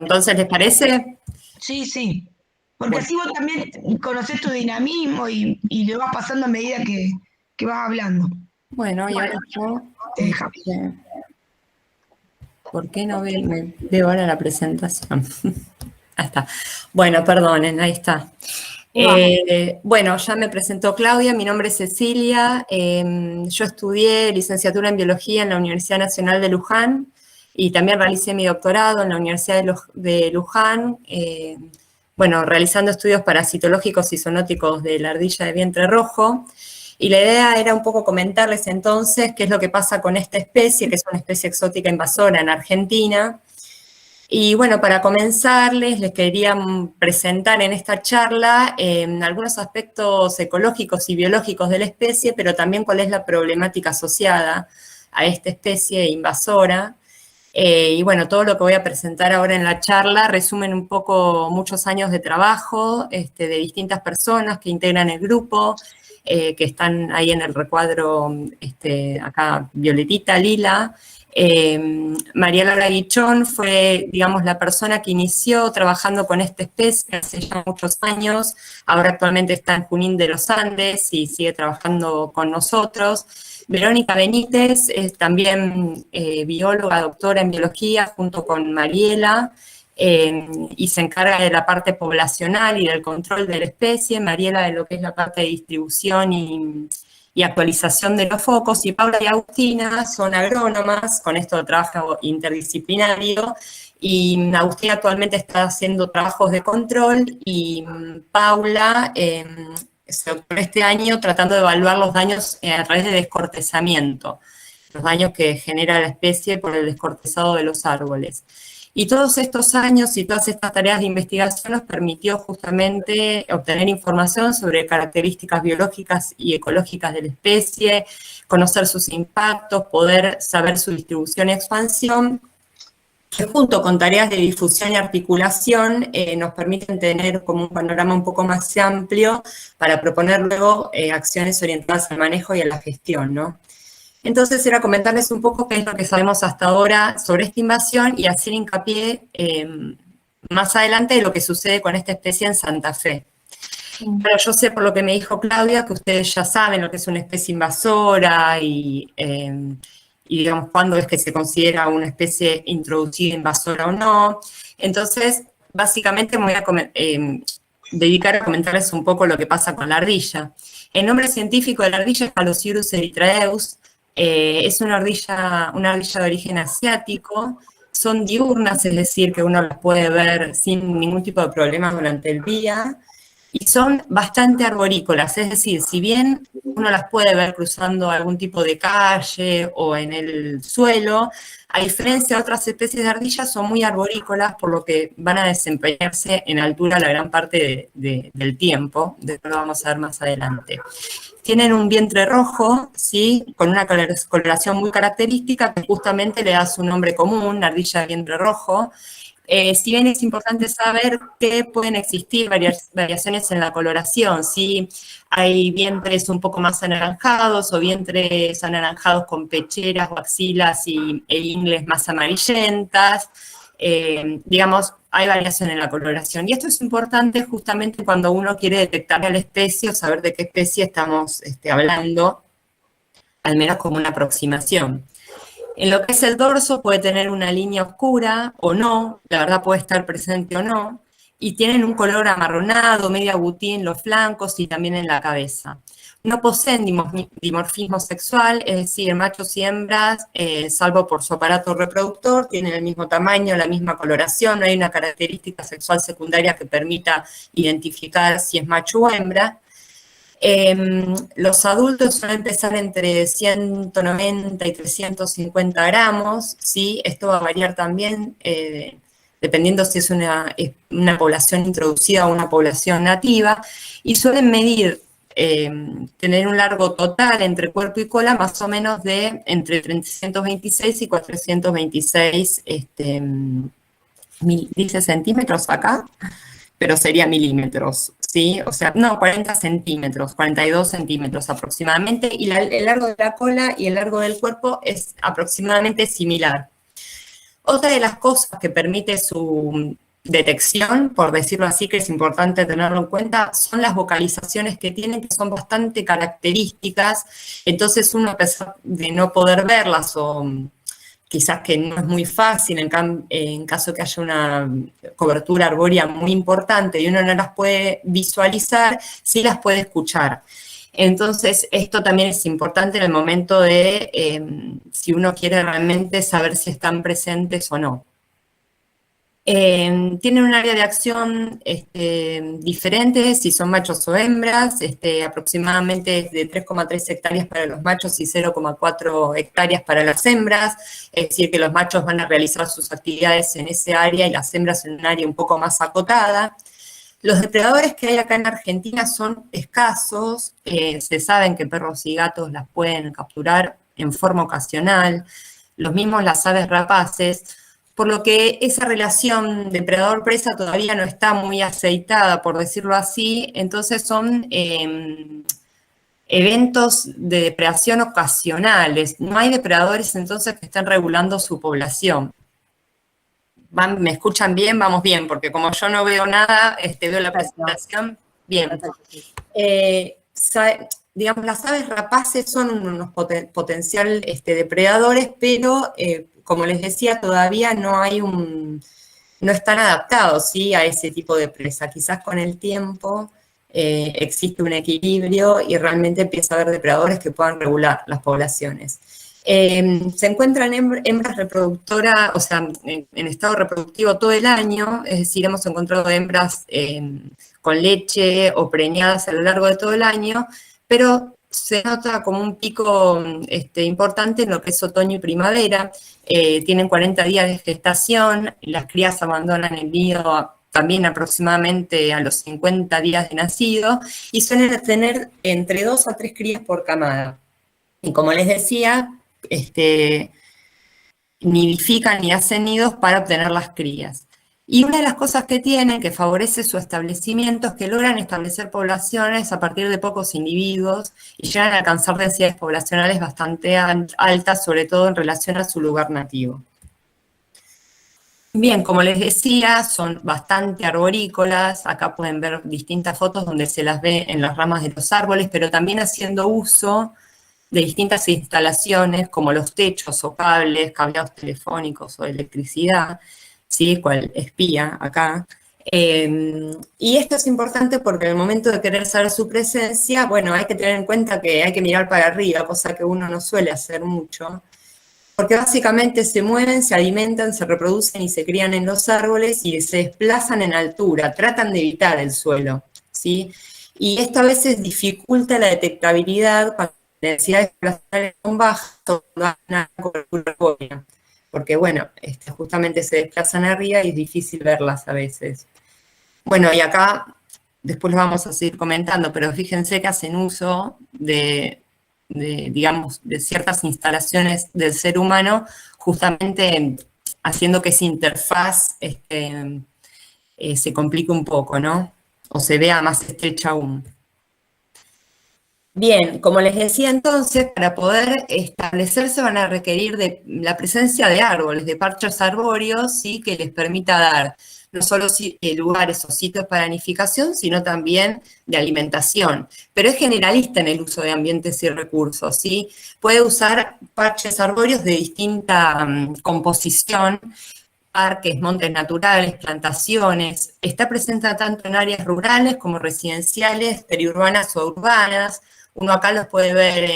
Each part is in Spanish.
entonces, ¿les parece? Sí, sí. Porque Bueno, así vos también conocés tu dinamismo y lo vas pasando a medida que vas hablando. bueno, y ahora yo, Te deja. ¿por qué no veo ahora la presentación? Ahí está. Bueno, perdonen, ahí está. Bueno, ya me presentó Claudia, mi nombre es Cecilia, yo estudié licenciatura en Biología en la Universidad Nacional de Luján y también realicé mi doctorado en la Universidad de Luján, bueno, realizando estudios parasitológicos y zoonóticos de la ardilla de vientre rojo. Y la idea era un poco comentarles entonces qué es lo que pasa con esta especie, que es una especie exótica invasora en Argentina. Y bueno, para comenzarles, les quería presentar en esta charla algunos aspectos ecológicos y biológicos de la especie, pero también cuál es la problemática asociada a esta especie invasora. Y bueno, todo lo que voy a presentar ahora en la charla resumen un poco muchos años de trabajo de distintas personas que integran el grupo, que están ahí en el recuadro, acá Violetita, Lila. María Laura Guichón fue, digamos, la persona que inició trabajando con esta especie hace ya muchos años. Ahora actualmente está en Junín de los Andes y sigue trabajando con nosotros. Verónica Benítez es también bióloga, doctora en biología, junto con Mariela, y se encarga de la parte poblacional y del control de la especie, Mariela de lo que es la parte de distribución y actualización de los focos, y Paula y Agustina son agrónomas, con esto de trabajo interdisciplinario, y Agustina actualmente está haciendo trabajos de control, y Paula se doctoró este año tratando de evaluar los daños a través de descortezamiento, los daños que genera la especie por el descortezado de los árboles. Y todos estos años y todas estas tareas de investigación nos permitió justamente obtener información sobre características biológicas y ecológicas de la especie, conocer sus impactos, poder saber su distribución y expansión, que junto con tareas de difusión y articulación nos permiten tener como un panorama un poco más amplio para proponer luego acciones orientadas al manejo y a la gestión, ¿no? Entonces era comentarles un poco qué es lo que sabemos hasta ahora sobre esta invasión y hacer hincapié más adelante de lo que sucede con esta especie en Santa Fe. Pero yo sé por lo que me dijo Claudia que ustedes ya saben lo que es una especie invasora y digamos cuándo es que se considera una especie introducida invasora o no. Entonces, básicamente me voy a dedicar a comentarles un poco lo que pasa con la ardilla. El nombre científico de la ardilla es Paloceurus erythraeus. Es una ardilla de origen asiático. Son diurnas, es decir, que uno las puede ver sin ningún tipo de problema durante el día. Y son bastante arborícolas, es decir, si bien uno las puede ver cruzando algún tipo de calle o en el suelo, a diferencia de otras especies de ardillas, son muy arborícolas, por lo que van a desempeñarse en altura la gran parte del tiempo, de eso lo vamos a ver más adelante. Tienen un vientre rojo, ¿sí? Con una coloración muy característica que justamente le da su nombre común, ardilla de vientre rojo. Si bien es importante saber que pueden existir variaciones en la coloración, ¿sí? Hay vientres un poco más anaranjados o vientres anaranjados con pecheras o axilas e ingles más amarillentas. Digamos, hay variación en la coloración. Y esto es importante justamente cuando uno quiere detectar a la especie o saber de qué especie estamos hablando, al menos como una aproximación. En lo que es el dorso puede tener una línea oscura o no, la verdad puede estar presente o no, y tienen un color amarronado, medio agutí en los flancos y también en la cabeza. No poseen dimorfismo sexual, es decir, machos y hembras, salvo por su aparato reproductor, tienen el mismo tamaño, la misma coloración, no hay una característica sexual secundaria que permita identificar si es macho o hembra. Los adultos suelen pesar entre 190 y 350 gramos, ¿sí? Esto va a variar también dependiendo si es una población introducida o una población nativa, y suelen medir, tener un largo total entre cuerpo y cola más o menos de entre 326 y 426, dice centímetros acá, pero sería milímetros, ¿sí? O sea, no, 40 centímetros, 42 centímetros aproximadamente, y el largo de la cola y el largo del cuerpo es aproximadamente similar. Otra de las cosas que permite su detección, por decirlo así, que es importante tenerlo en cuenta, son las vocalizaciones que tienen, que son bastante características. Entonces uno, a pesar de no poder verlas o quizás que no es muy fácil en caso que haya una cobertura arbórea muy importante y uno no las puede visualizar, sí las puede escuchar. Entonces, esto también es importante en el momento de si uno quiere realmente saber si están presentes o no. Tienen un área de acción diferente, si son machos o hembras, aproximadamente de 3,3 hectáreas para los machos y 0,4 hectáreas para las hembras, es decir, que los machos van a realizar sus actividades en ese área y las hembras en un área un poco más acotada. Los depredadores que hay acá en Argentina son escasos, se saben que perros y gatos las pueden capturar en forma ocasional, los mismos las aves rapaces, por lo que esa relación depredador-presa todavía no está muy aceitada, por decirlo así, entonces son eventos de depredación ocasionales, no hay depredadores entonces que estén regulando su población. ¿Me escuchan bien? Vamos bien, porque como yo no veo nada, veo la presentación, bien. Digamos, las aves rapaces son unos potencial depredadores, pero como les decía, todavía no están adaptados, ¿sí?, a ese tipo de presa. Quizás con el tiempo existe un equilibrio y realmente empieza a haber depredadores que puedan regular las poblaciones. Se encuentran hembras reproductoras, o sea, en estado reproductivo todo el año, es decir, hemos encontrado hembras con leche o preñadas a lo largo de todo el año, pero se nota como un pico importante en lo que es otoño y primavera. Tienen 40 días de gestación, las crías abandonan el nido también aproximadamente a los 50 días de nacido, y suelen tener entre 2 a 3 crías por camada. Y como les decía, nidifican y hacen nidos para obtener las crías. Y una de las cosas que tienen, que favorece su establecimiento, es que logran establecer poblaciones a partir de pocos individuos y llegan a alcanzar densidades poblacionales bastante altas, sobre todo en relación a su lugar nativo. Bien, como les decía, son bastante arborícolas. Acá pueden ver distintas fotos donde se las ve en las ramas de los árboles, pero también haciendo uso de distintas instalaciones, como los techos o cables, cableados telefónicos o de electricidad, ¿sí?, cual espía acá. Y esto es importante porque en el momento de querer saber su presencia, bueno, hay que tener en cuenta que hay que mirar para arriba, cosa que uno no suele hacer mucho, porque básicamente se mueven, se alimentan, se reproducen y se crían en los árboles y se desplazan en altura, tratan de evitar el suelo, ¿sí? Y esto a veces dificulta la detectabilidad cuando las densidades poblacionales son bajas o no hay una cobertura arbórea, porque bueno, justamente se desplazan arriba y es difícil verlas a veces. Bueno, y acá después lo vamos a seguir comentando, pero fíjense que hacen uso digamos, de ciertas instalaciones del ser humano, justamente haciendo que esa interfaz se complique un poco, ¿no? O se vea más estrecha aún. Bien, como les decía entonces, para poder establecerse van a requerir de la presencia de árboles, de parches arbóreos, ¿sí?, que les permita dar no solo lugares o sitios para nidificación, sino también de alimentación. Pero es generalista en el uso de ambientes y recursos, ¿sí? Puede usar parches arbóreos de distinta composición, parques, montes naturales, plantaciones. Está presente tanto en áreas rurales como residenciales, periurbanas o urbanas. Uno acá los puede ver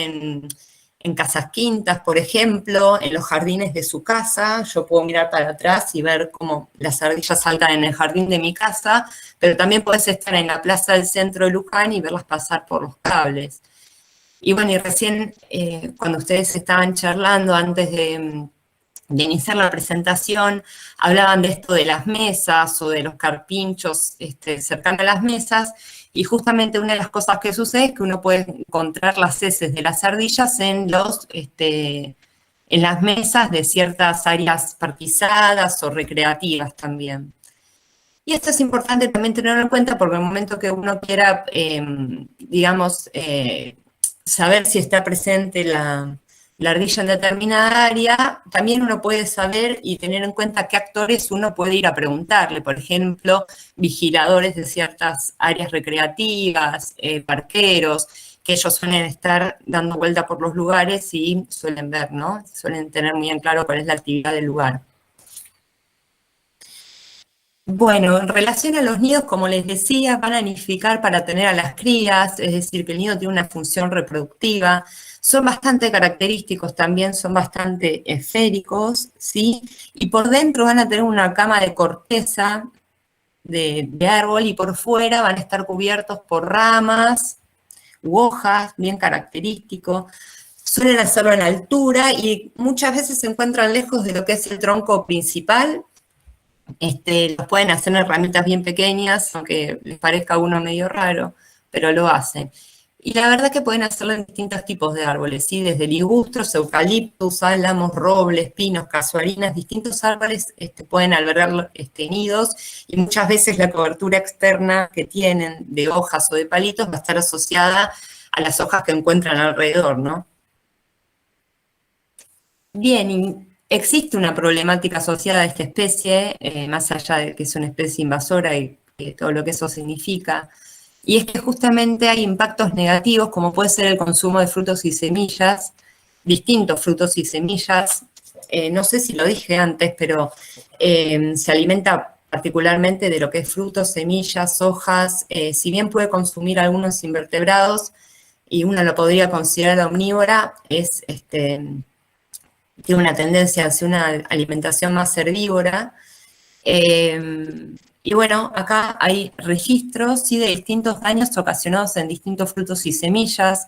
en casas quintas, por ejemplo, en los jardines de su casa. Yo puedo mirar para atrás y ver cómo las ardillas saltan en el jardín de mi casa, pero también puedes estar en la plaza del centro de Luján y verlas pasar por los cables. Y bueno, y recién cuando ustedes estaban charlando antes de iniciar la presentación, hablaban de esto de las mesas o de los carpinchos cercanos a las mesas, y justamente una de las cosas que sucede es que uno puede encontrar las heces de las ardillas en las mesas de ciertas áreas parquizadas o recreativas también. Y esto es importante también tenerlo en cuenta porque en el momento que uno quiera, digamos, saber si está presente la ardilla en determinada área, también uno puede saber y tener en cuenta qué actores uno puede ir a preguntarle. Por ejemplo, vigiladores de ciertas áreas recreativas, parqueros, que ellos suelen estar dando vuelta por los lugares y suelen ver, ¿no? Suelen tener muy en claro cuál es la actividad del lugar. Bueno, en relación a los nidos, como les decía, van a nidificar para tener a las crías, es decir, que el nido tiene una función reproductiva. Son bastante característicos también, son bastante esféricos, ¿sí? Y por dentro van a tener una cama de corteza de árbol y por fuera van a estar cubiertos por ramas u hojas, bien característico. Suelen hacerlo en altura y muchas veces se encuentran lejos de lo que es el tronco principal. Los pueden hacer en herramientas bien pequeñas, aunque les parezca a uno medio raro, pero lo hacen. Y la verdad que pueden hacerlo en distintos tipos de árboles, ¿sí? Desde ligustros, eucaliptus, álamos, robles, pinos, casuarinas, distintos árboles pueden albergar nidos y muchas veces la cobertura externa que tienen de hojas o de palitos va a estar asociada a las hojas que encuentran alrededor, ¿no? Bien, y existe una problemática asociada a esta especie, más allá de que es una especie invasora y todo lo que eso significa, y es que justamente hay impactos negativos, como puede ser el consumo de frutos y semillas, distintos frutos y semillas. No sé si lo dije antes, pero se alimenta particularmente de lo que es frutos, semillas, hojas, si bien puede consumir algunos invertebrados, y uno lo podría considerar omnívora, tiene una tendencia hacia una alimentación más herbívora. Y bueno, acá hay registros, ¿sí? De distintos daños ocasionados en distintos frutos y semillas.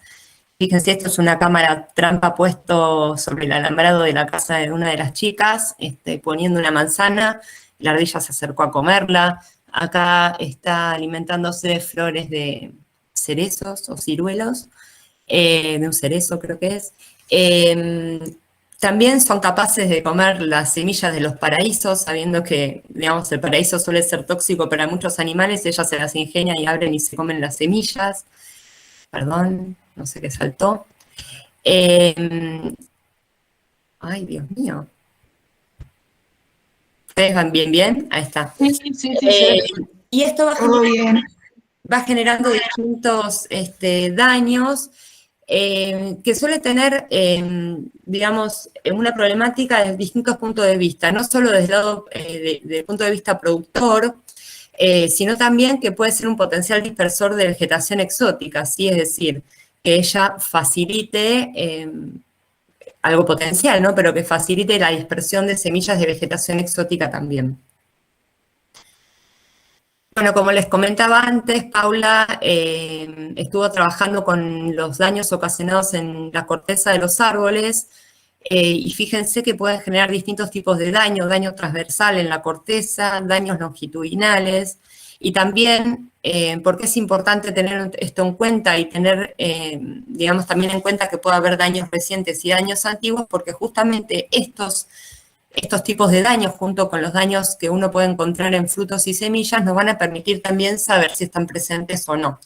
Fíjense, esto es una cámara trampa puesto sobre el alambrado de la casa de una de las chicas, poniendo una manzana, la ardilla se acercó a comerla. Acá está alimentándose de flores de cerezos o ciruelos, de un cerezo creo que es. También son capaces de comer las semillas de los paraísos, sabiendo que, digamos, el paraíso suele ser tóxico para muchos animales, ellas se las ingenian y abren y se comen las semillas. Perdón, no sé qué saltó. Ay, Dios mío. ¿Ustedes van bien, bien? Ahí está. Sí. Y esto Todo bien. va generando distintos daños que suele tener, digamos, una problemática desde distintos puntos de vista, no solo desde el lado, del punto de vista productor, sino también que puede ser un potencial dispersor de vegetación exótica, ¿sí? Es decir, que ella facilite, algo potencial, ¿no? Pero que facilite la dispersión de semillas de vegetación exótica también. Bueno, como les comentaba antes, Paula estuvo trabajando con los daños ocasionados en la corteza de los árboles y fíjense que pueden generar distintos tipos de daño transversal en la corteza, daños longitudinales y también, porque es importante tener esto en cuenta y tener, digamos, también en cuenta que puede haber daños recientes y daños antiguos, porque justamente estos tipos de daños, junto con los daños que uno puede encontrar en frutos y semillas, nos van a permitir también saber si están presentes o no.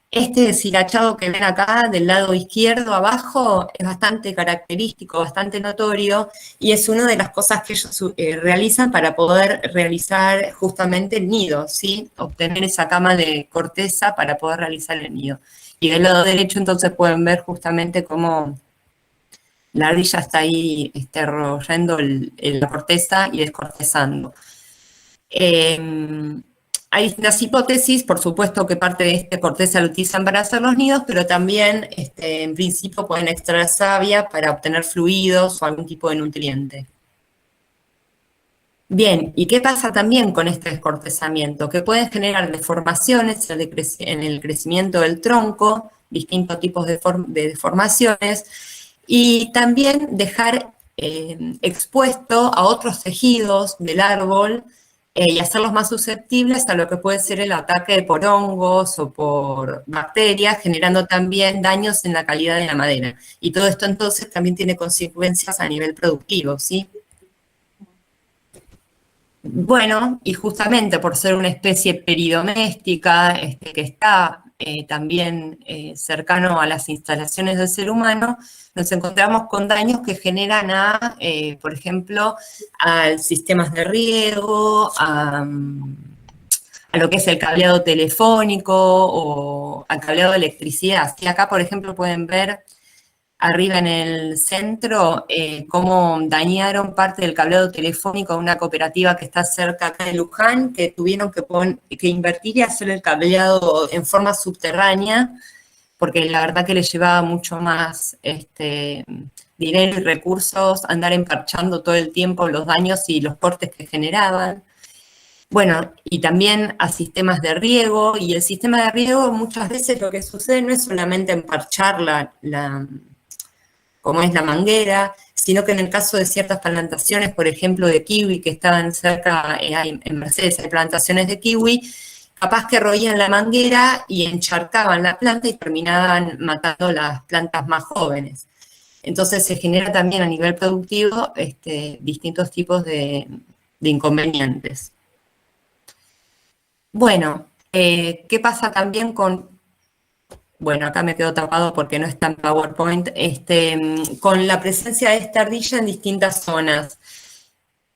Este deshilachado que ven acá del lado izquierdo abajo es bastante característico, bastante notorio, y es una de las cosas que ellos realizan para poder realizar justamente el nido, ¿sí? Obtener esa cama de corteza para poder realizar el nido. Y del lado derecho entonces pueden ver justamente cómo la ardilla está ahí royendo la corteza y descortezando. Hay distintas hipótesis, por supuesto que parte de esta corteza la utilizan para hacer los nidos, pero también en principio pueden extraer savia para obtener fluidos o algún tipo de nutriente. Bien, ¿y qué pasa también con este descortezamiento? Que pueden generar deformaciones en el crecimiento del tronco, distintos tipos de deformaciones, y también dejar expuesto a otros tejidos del árbol y hacerlos más susceptibles a lo que puede ser el ataque por hongos o por bacterias, generando también daños en la calidad de la madera. Y todo esto entonces también tiene consecuencias a nivel productivo, ¿sí? Bueno, y justamente por ser una especie peridoméstica que está también cercano a las instalaciones del ser humano, nos encontramos con daños que generan por ejemplo, a sistemas de riego, a lo que es el cableado telefónico o al cableado de electricidad. Y acá, por ejemplo, pueden ver arriba en el centro cómo dañaron parte del cableado telefónico de una cooperativa que está cerca acá de Luján, que tuvieron que invertir y hacer el cableado en forma subterránea, porque la verdad que les llevaba mucho más dinero y recursos andar emparchando todo el tiempo los daños y los cortes que generaban. Bueno, y también a sistemas de riego, y el sistema de riego muchas veces lo que sucede no es solamente emparchar como es la manguera, sino que en el caso de ciertas plantaciones, por ejemplo, de kiwi que estaban cerca, en Mercedes hay plantaciones de kiwi, capaz que roían la manguera y encharcaban la planta y terminaban matando las plantas más jóvenes. Entonces se genera también a nivel productivo distintos tipos de inconvenientes. Bueno, ¿qué pasa también bueno, acá me quedo tapado porque no está en PowerPoint, con la presencia de esta ardilla en distintas zonas?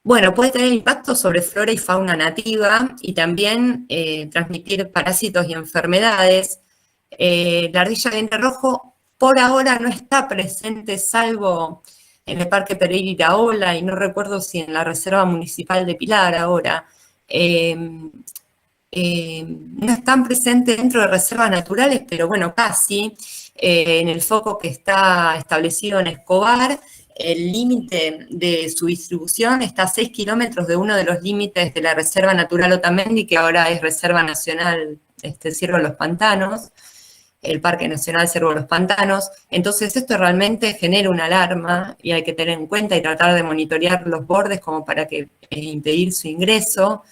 Bueno, puede tener impacto sobre flora y fauna nativa y también transmitir parásitos y enfermedades. La ardilla diente rojo por ahora no está presente, salvo en el Parque Pereira Iraola y no recuerdo si en la Reserva Municipal de Pilar ahora. No están presentes dentro de reservas naturales, pero bueno, casi. En el foco que está establecido en Escobar, el límite de su distribución está a 6 kilómetros de uno de los límites de la Reserva Natural Otamendi, que ahora es Reserva Nacional Ciervo de los Pantanos, el Parque Nacional Ciervo de los Pantanos. Entonces esto realmente genera una alarma y hay que tener en cuenta y tratar de monitorear los bordes como para impedir su ingreso.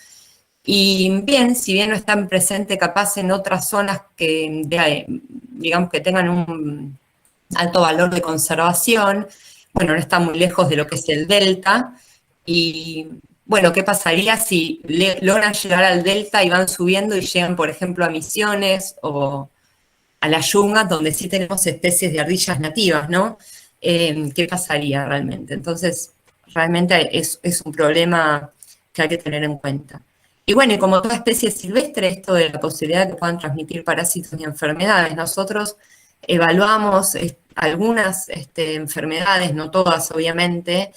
Y bien, si bien no están presentes capaz en otras zonas que, digamos, que tengan un alto valor de conservación, bueno, no está muy lejos de lo que es el delta. Y bueno, ¿qué pasaría si logran llegar al delta y van subiendo y llegan, por ejemplo, a Misiones o a las yungas, donde sí tenemos especies de ardillas nativas, ¿no? ¿Qué pasaría realmente? Entonces, realmente es un problema que hay que tener en cuenta. Y bueno, y como toda especie silvestre, esto de la posibilidad de que puedan transmitir parásitos y enfermedades, nosotros evaluamos algunas enfermedades, no todas obviamente,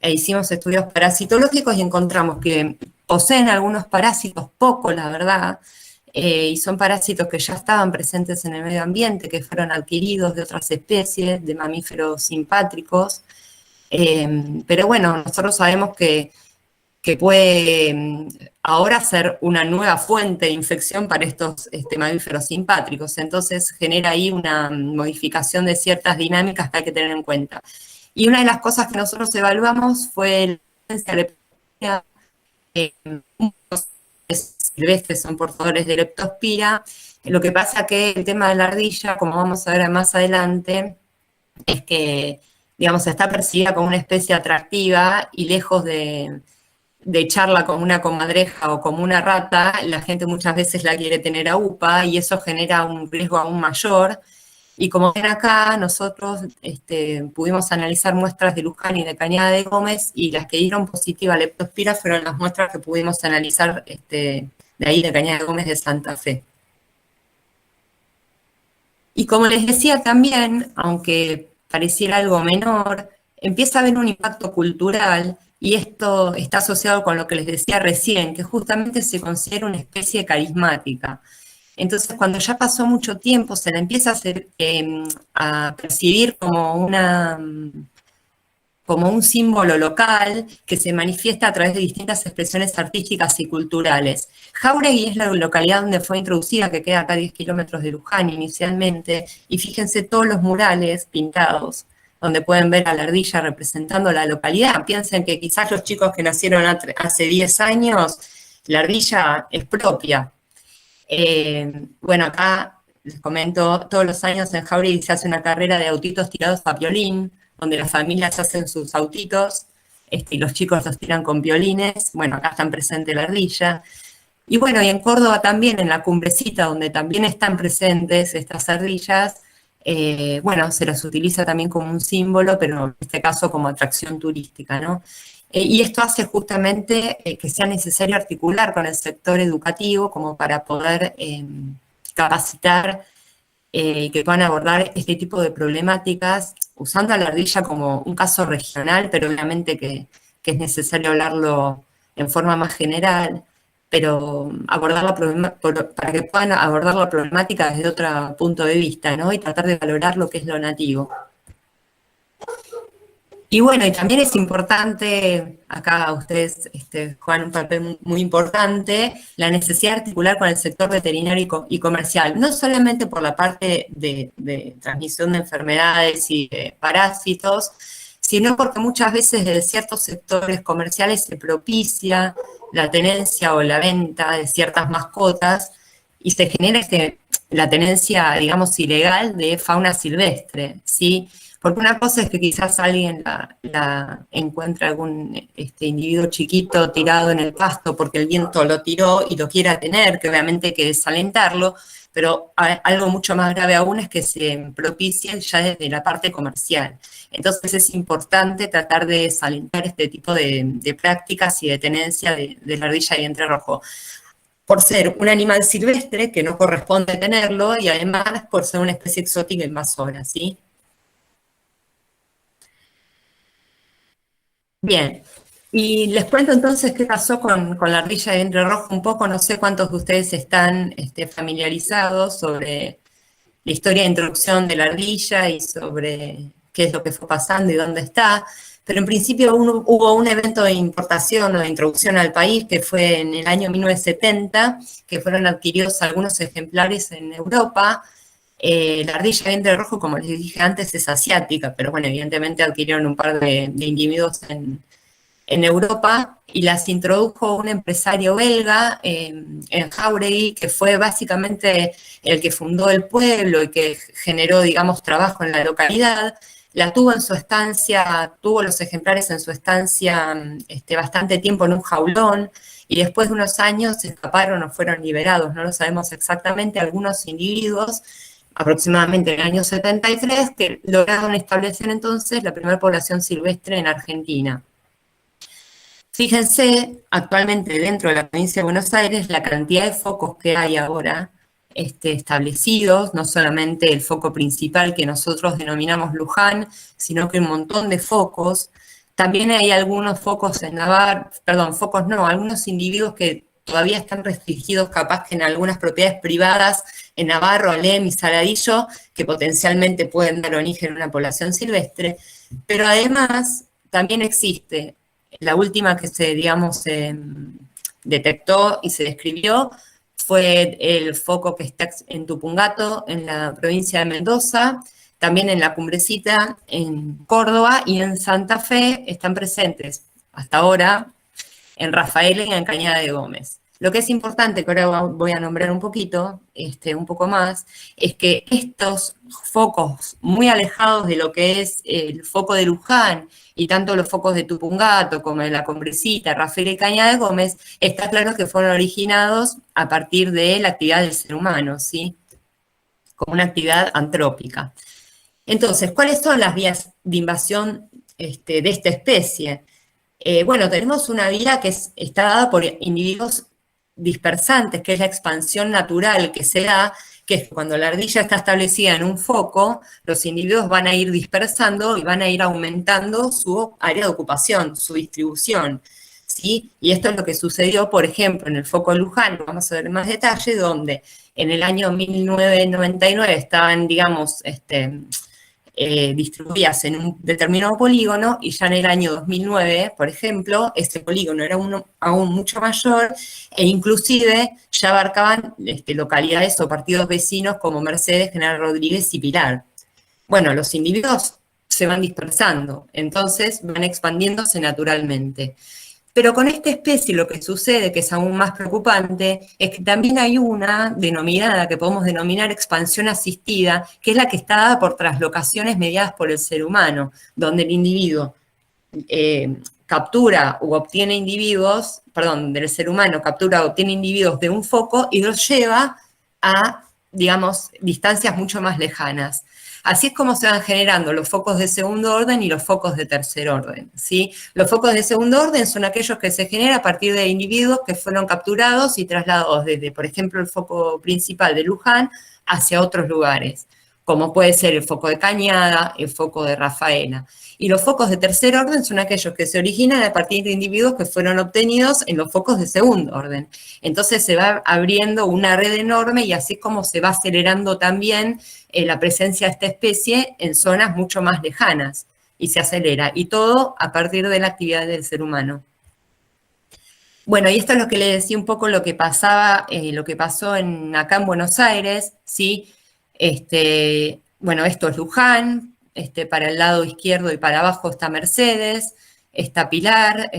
e hicimos estudios parasitológicos y encontramos que poseen algunos parásitos, poco la verdad, y son parásitos que ya estaban presentes en el medio ambiente, que fueron adquiridos de otras especies, de mamíferos simpátricos, pero bueno, nosotros sabemos que puede ahora ser una nueva fuente de infección para estos mamíferos simpátricos. Entonces genera ahí una modificación de ciertas dinámicas que hay que tener en cuenta. Y una de las cosas que nosotros evaluamos fue la presencia de leptospira. Muchos silvestres son portadores de leptospira. Lo que pasa que el tema de la ardilla, como vamos a ver más adelante, es que, digamos, está percibida como una especie atractiva y lejos de echarla como una comadreja o como una rata, la gente muchas veces la quiere tener a UPA y eso genera un riesgo aún mayor. Y como ven acá, nosotros pudimos analizar muestras de Luján y de Cañada de Gómez y las que dieron positiva a leptospira fueron las muestras que pudimos analizar de ahí de Cañada de Gómez de Santa Fe. Y como les decía también, aunque pareciera algo menor, empieza a haber un impacto cultural y esto está asociado con lo que les decía recién, que justamente se considera una especie carismática. Entonces, cuando ya pasó mucho tiempo, se la empieza a percibir como un símbolo local que se manifiesta a través de distintas expresiones artísticas y culturales. Jáuregui es la localidad donde fue introducida, que queda acá a 10 kilómetros de Luján inicialmente, y fíjense todos los murales pintados, donde pueden ver a la ardilla representando la localidad. Piensen que quizás los chicos que nacieron hace 10 años, la ardilla es propia. Bueno, acá les comento, todos los años en Jáuregui se hace una carrera de autitos tirados a piolín, donde las familias hacen sus autitos y los chicos los tiran con piolines. Bueno, acá están presente la ardilla. Y bueno, y en Córdoba también, en la Cumbrecita, donde también están presentes estas ardillas, bueno, se las utiliza también como un símbolo, pero en este caso como atracción turística, ¿no? Y esto hace justamente que sea necesario articular con el sector educativo como para poder capacitar y que puedan abordar este tipo de problemáticas usando a la ardilla como un caso regional, pero obviamente que es necesario hablarlo en forma más general, pero abordar para que puedan abordar la problemática desde otro punto de vista, ¿no? Y tratar de valorar lo que es lo nativo. Y bueno, y también es importante, acá ustedes juegan un papel muy importante, la necesidad de articular con el sector veterinario y comercial, no solamente por la parte de transmisión de enfermedades y de parásitos, sino porque muchas veces desde ciertos sectores comerciales se propicia la tenencia o la venta de ciertas mascotas y se genera la tenencia, digamos, ilegal de fauna silvestre, ¿sí? Porque una cosa es que quizás alguien la encuentra algún individuo chiquito tirado en el pasto porque el viento lo tiró y lo quiera tener, que obviamente hay que desalentarlo, pero algo mucho más grave aún es que se propicie ya desde la parte comercial. Entonces es importante tratar de desalentar este tipo de prácticas y de tenencia de la ardilla de vientre rojo por ser un animal silvestre que no corresponde tenerlo y además por ser una especie exótica invasora, ¿sí? Bien, y les cuento entonces qué pasó con la ardilla de vientre rojo un poco. No sé cuántos de ustedes están familiarizados sobre la historia de introducción de la ardilla y sobre qué es lo que fue pasando y dónde está. Pero en principio hubo un evento de importación o de introducción al país que fue en el año 1970, que fueron adquiridos algunos ejemplares en Europa. La ardilla de vientre rojo, como les dije antes, es asiática, pero bueno, evidentemente adquirieron un par de individuos en Europa y las introdujo un empresario belga en Jauregui, que fue básicamente el que fundó el pueblo y que generó, digamos, trabajo en la localidad. La tuvo en su estancia, tuvo los ejemplares en su estancia bastante tiempo en un jaulón y después de unos años se escaparon o fueron liberados, no lo sabemos exactamente, algunos individuos aproximadamente en el año 73, que lograron establecer entonces la primera población silvestre en Argentina. Fíjense, actualmente dentro de la provincia de Buenos Aires, la cantidad de focos que hay ahora establecidos, no solamente el foco principal que nosotros denominamos Luján, sino que un montón de focos. También hay algunos focos en Navarra, perdón, focos no, algunos individuos que todavía están restringidos capaz que en algunas propiedades privadas, en Navarro, Alem y Saladillo, que potencialmente pueden dar origen a una población silvestre, pero además también existe la última que digamos, detectó y se describió fue el foco que está en Tupungato, en la provincia de Mendoza, también en la Cumbrecita, en Córdoba y en Santa Fe están presentes hasta ahora en Rafaela y en Cañada de Gómez. Lo que es importante, que ahora voy a nombrar un poquito, un poco más, es que estos focos muy alejados de lo que es el foco de Luján y tanto los focos de Tupungato como de la Cumbrecita, Rafaela y Cañada de Gómez, está claro que fueron originados a partir de la actividad del ser humano, ¿sí? Como una actividad antrópica. Entonces, ¿cuáles son las vías de invasión de esta especie? Bueno, tenemos una vía que está dada por individuos dispersantes, que es la expansión natural que se da, que es cuando la ardilla está establecida en un foco, los individuos van a ir dispersando y van a ir aumentando su área de ocupación, su distribución, ¿sí? Y esto es lo que sucedió, por ejemplo, en el foco de Luján, vamos a ver más detalle, donde en el año 1999 estaban, digamos, distribuidas en un determinado polígono y ya en el año 2009, por ejemplo, este polígono era uno aún mucho mayor e inclusive ya abarcaban localidades o partidos vecinos como Mercedes, General Rodríguez y Pilar. Bueno, los individuos se van dispersando, entonces van expandiéndose naturalmente. Pero con esta especie lo que sucede, que es aún más preocupante, es que también hay una denominada, que podemos denominar expansión asistida, que es la que está dada por traslocaciones mediadas por el ser humano, donde el individuo captura u obtiene individuos, perdón, del ser humano captura u obtiene individuos de un foco y los lleva a, digamos, distancias mucho más lejanas. Así es como se van generando los focos de segundo orden y los focos de tercer orden, ¿sí? Los focos de segundo orden son aquellos que se generan a partir de individuos que fueron capturados y trasladados desde, por ejemplo, el foco principal de Luján hacia otros lugares, como puede ser el foco de Cañada, el foco de Rafaela. Y los focos de tercer orden son aquellos que se originan a partir de individuos que fueron obtenidos en los focos de segundo orden. Entonces se va abriendo una red enorme y así es como se va acelerando también la presencia de esta especie en zonas mucho más lejanas y se acelera. Y todo a partir de la actividad del ser humano. Bueno, y esto es lo que le decía un poco lo que pasaba, lo que pasó acá en Buenos Aires, ¿sí? Bueno, esto es Luján, para el lado izquierdo y para abajo está Mercedes, está Pilar,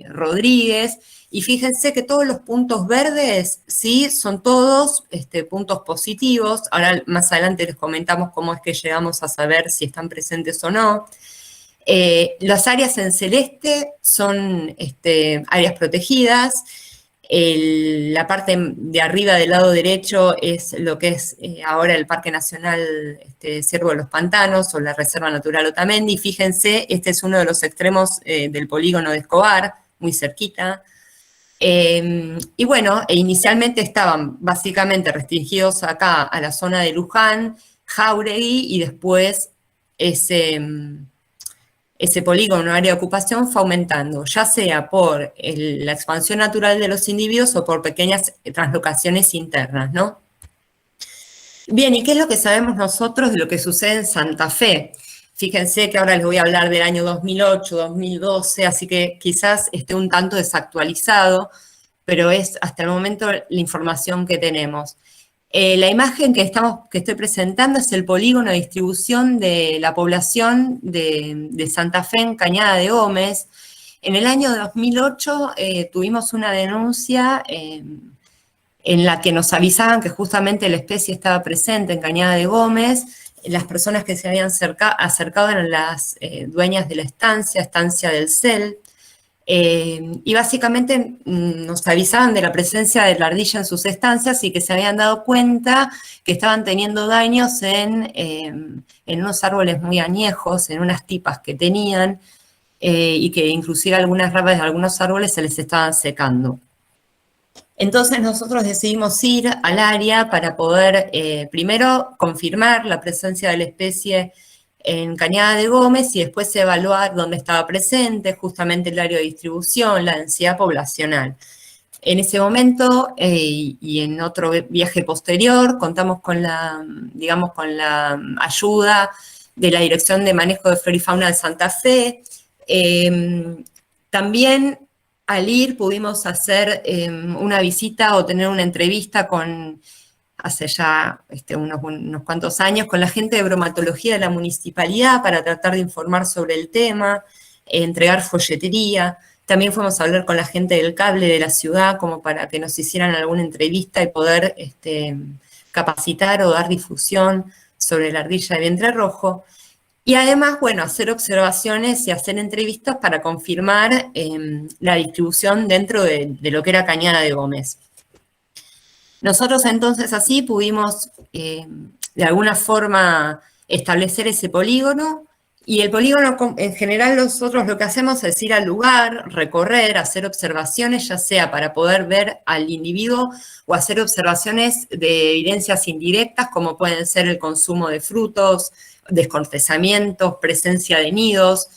Rodríguez, y fíjense que todos los puntos verdes, sí, son todos puntos positivos. Ahora más adelante les comentamos cómo es que llegamos a saber si están presentes o no. Las áreas en celeste son áreas protegidas. La parte de arriba del lado derecho es lo que es ahora el Parque Nacional Ciervo de los Pantanos o la Reserva Natural Otamendi. Fíjense, este es uno de los extremos del polígono de Escobar, muy cerquita. Y bueno, inicialmente estaban básicamente restringidos acá a la zona de Luján, Jáuregui, y después ese polígono, área de ocupación, fue aumentando, ya sea por la expansión natural de los individuos o por pequeñas translocaciones internas, ¿no? Bien, ¿y qué es lo que sabemos nosotros de lo que sucede en Santa Fe? Fíjense que ahora les voy a hablar del año 2008, 2012, así que quizás esté un tanto desactualizado, pero es hasta el momento la información que tenemos. La imagen que estoy presentando es el polígono de distribución de la población de Santa Fe en Cañada de Gómez. En el año 2008 tuvimos una denuncia en la que nos avisaban que justamente la especie estaba presente en Cañada de Gómez. Las personas que se habían acercado eran las dueñas de la estancia del CEL. Y básicamente nos avisaban de la presencia de la ardilla en sus estancias y que se habían dado cuenta que estaban teniendo daños en unos árboles muy añejos, en unas tipas que tenían, y que inclusive algunas ramas de algunos árboles se les estaban secando. Entonces nosotros decidimos ir al área para poder primero confirmar la presencia de la especie en Cañada de Gómez y después evaluar dónde estaba presente, justamente el área de distribución, la densidad poblacional. En ese momento y en otro viaje posterior contamos con digamos, con la ayuda de la Dirección de Manejo de Flora y Fauna de Santa Fe. También al ir pudimos hacer una visita o tener una entrevista hace ya unos cuantos años, con la gente de bromatología de la municipalidad para tratar de informar sobre el tema, entregar folletería. También fuimos a hablar con la gente del cable de la ciudad como para que nos hicieran alguna entrevista y poder capacitar o dar difusión sobre la ardilla de vientre rojo. Y además, bueno, hacer observaciones y hacer entrevistas para confirmar la distribución dentro de lo que era Cañada de Gómez. Nosotros entonces así pudimos de alguna forma establecer ese polígono, y el polígono en general nosotros lo que hacemos es ir al lugar, recorrer, hacer observaciones, ya sea para poder ver al individuo o hacer observaciones de evidencias indirectas como pueden ser el consumo de frutos, descortezamientos, presencia de nidos,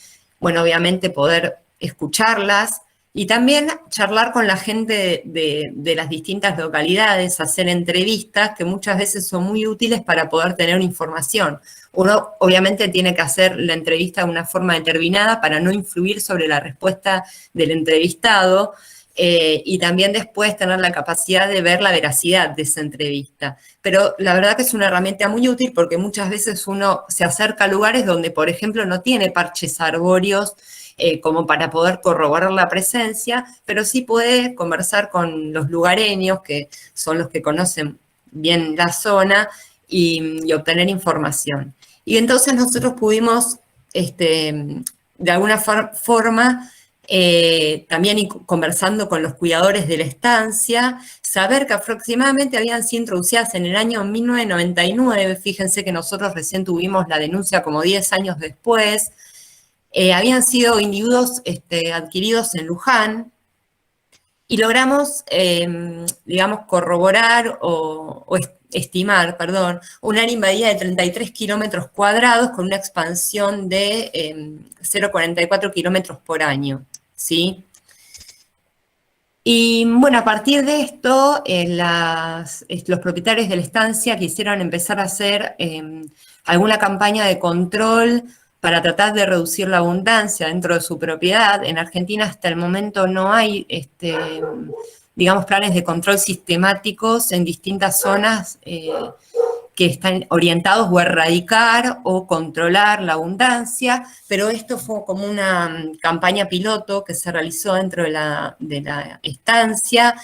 bueno, obviamente poder escucharlas. Y también charlar con la gente de las distintas localidades, hacer entrevistas que muchas veces son muy útiles para poder tener información. Uno obviamente tiene que hacer la entrevista de una forma determinada para no influir sobre la respuesta del entrevistado y también después tener la capacidad de ver la veracidad de esa entrevista. Pero la verdad que es una herramienta muy útil porque muchas veces uno se acerca a lugares donde, por ejemplo, no tiene parches arbóreos como para poder corroborar la presencia, pero sí puede conversar con los lugareños, que son los que conocen bien la zona, y obtener información. Y entonces nosotros pudimos de alguna forma, también conversando con los cuidadores de la estancia, saber que aproximadamente habían sido introducidas en el año 1999, fíjense que nosotros recién tuvimos la denuncia como 10 años después, habían sido individuos adquiridos en Luján, y logramos, digamos, corroborar o estimar, perdón, un área invadida de 33 kilómetros cuadrados con una expansión de 0,44 kilómetros por año, ¿sí? Y bueno, a partir de esto, los propietarios de la estancia quisieron empezar a hacer alguna campaña de control para tratar de reducir la abundancia dentro de su propiedad. En Argentina hasta el momento no hay, digamos, planes de control sistemáticos en distintas zonas que están orientados o a erradicar o controlar la abundancia, pero esto fue como una campaña piloto que se realizó dentro de la estancia.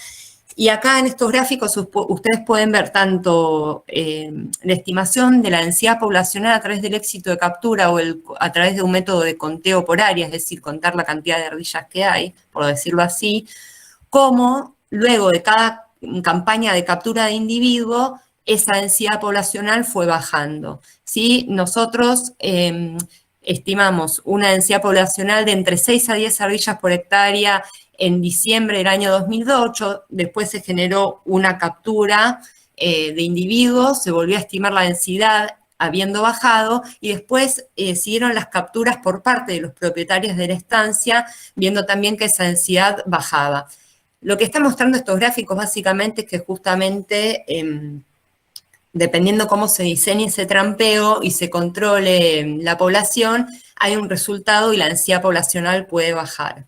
Y acá en estos gráficos ustedes pueden ver tanto la estimación de la densidad poblacional a través del éxito de captura o a través de un método de conteo por área, es decir, contar la cantidad de ardillas que hay, por decirlo así, como luego de cada campaña de captura de individuo, esa densidad poblacional fue bajando, ¿sí? Nosotros estimamos una densidad poblacional de entre 6 a 10 ardillas por hectárea en diciembre del año 2008, después se generó una captura de individuos, se volvió a estimar la densidad habiendo bajado, y después siguieron las capturas por parte de los propietarios de la estancia, viendo también que esa densidad bajaba. Lo que están mostrando estos gráficos básicamente es que justamente, dependiendo cómo se diseñe ese trampeo y se controle la población, hay un resultado y la densidad poblacional puede bajar.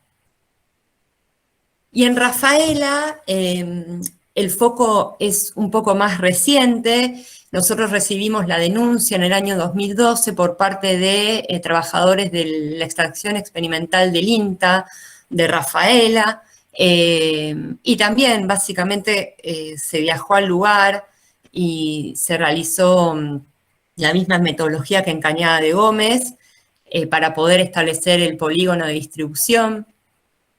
Y en Rafaela, el foco es un poco más reciente. Nosotros recibimos la denuncia en el año 2012 por parte de trabajadores de la extracción experimental del INTA, de Rafaela, y también básicamente se viajó al lugar y se realizó la misma metodología que en Cañada de Gómez para poder establecer el polígono de distribución.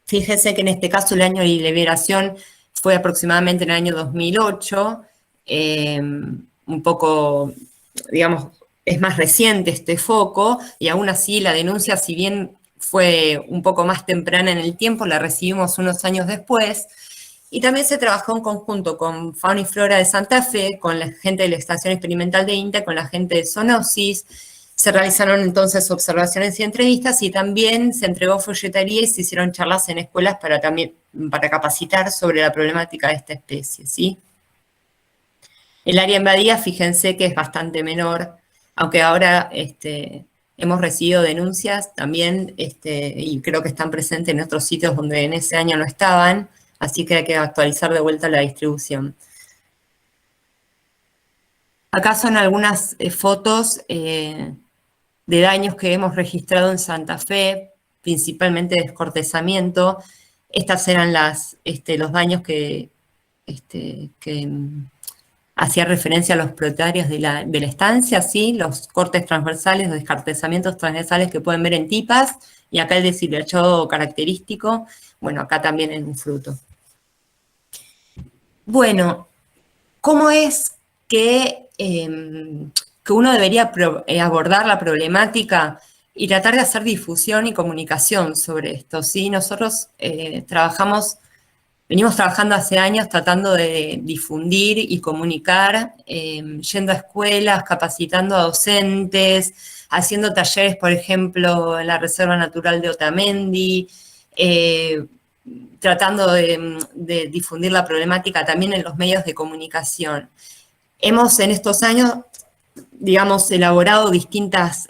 Fíjese que en este caso el año de liberación fue aproximadamente en el año 2008, un poco, digamos, es más reciente este foco, y aún así la denuncia, si bien fue un poco más temprana en el tiempo, la recibimos unos años después, y también se trabajó en conjunto con Fauna y Flora de Santa Fe, con la gente de la Estación Experimental de INTA, con la gente de Zoonosis. Se realizaron entonces observaciones y entrevistas, y también se entregó folletería y se hicieron charlas en escuelas para capacitar sobre la problemática de esta especie, ¿sí? El área invadida, fíjense que es bastante menor, aunque ahora hemos recibido denuncias también, y creo que están presentes en otros sitios donde en ese año no estaban, así que hay que actualizar de vuelta la distribución. Acá son algunas fotos de daños que hemos registrado en Santa Fe, principalmente descortezamiento. Estas eran los daños que hacía referencia a los propietarios de la estancia, ¿sí? Los cortes transversales, los descartezamientos transversales que pueden ver en tipas, y acá el deshilachado característico, bueno, acá también en un fruto. Bueno, ¿cómo es que uno debería abordar la problemática y tratar de hacer difusión y comunicación sobre esto? ¿Sí? Nosotros venimos trabajando hace años tratando de difundir y comunicar, yendo a escuelas, capacitando a docentes, haciendo talleres, por ejemplo, en la Reserva Natural de Otamendi, tratando de difundir la problemática también en los medios de comunicación. Hemos en estos años, digamos, elaborado distintas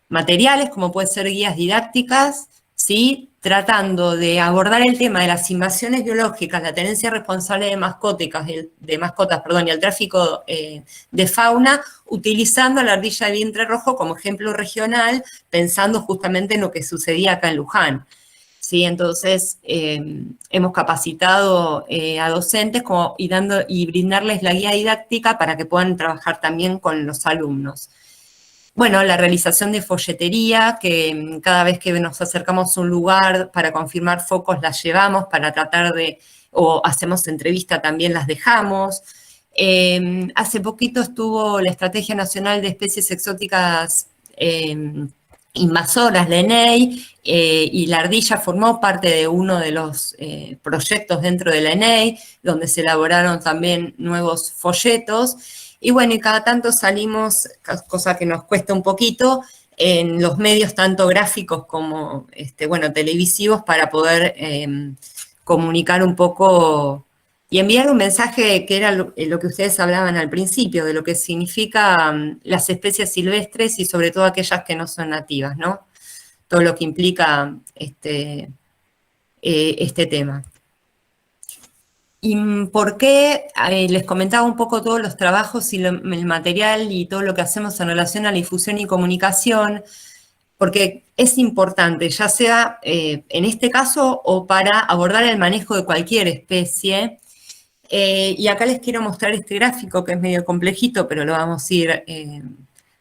materiales, como pueden ser guías didácticas, ¿sí? Tratando de abordar el tema de las invasiones biológicas, la tenencia responsable de mascotas, y el tráfico de fauna, utilizando a la ardilla de vientre rojo como ejemplo regional, pensando justamente en lo que sucedía acá en Luján. ¿Sí? Entonces, hemos capacitado a docentes y brindarles la guía didáctica para que puedan trabajar también con los alumnos. bueno, la realización de folletería, que cada vez que nos acercamos a un lugar para confirmar focos las llevamos para tratar de, o hacemos entrevista también las dejamos. Hace poquito estuvo la Estrategia Nacional de Especies Exóticas Invasoras, la ENEI, y la ardilla formó parte de uno de los proyectos dentro de la ENEI, donde se elaboraron también nuevos folletos. Y bueno, y cada tanto salimos, cosa que nos cuesta un poquito, en los medios tanto gráficos como, bueno, televisivos para poder comunicar un poco y enviar un mensaje que era lo que ustedes hablaban al principio, de lo que significa las especies silvestres y sobre todo aquellas que no son nativas, ¿no? Todo lo que implica este tema. ¿Y por qué? Les comentaba un poco todos los trabajos y el material y todo lo que hacemos en relación a la difusión y comunicación, porque es importante, ya sea en este caso o para abordar el manejo de cualquier especie. Y acá les quiero mostrar este gráfico que es medio complejito, pero lo vamos a ir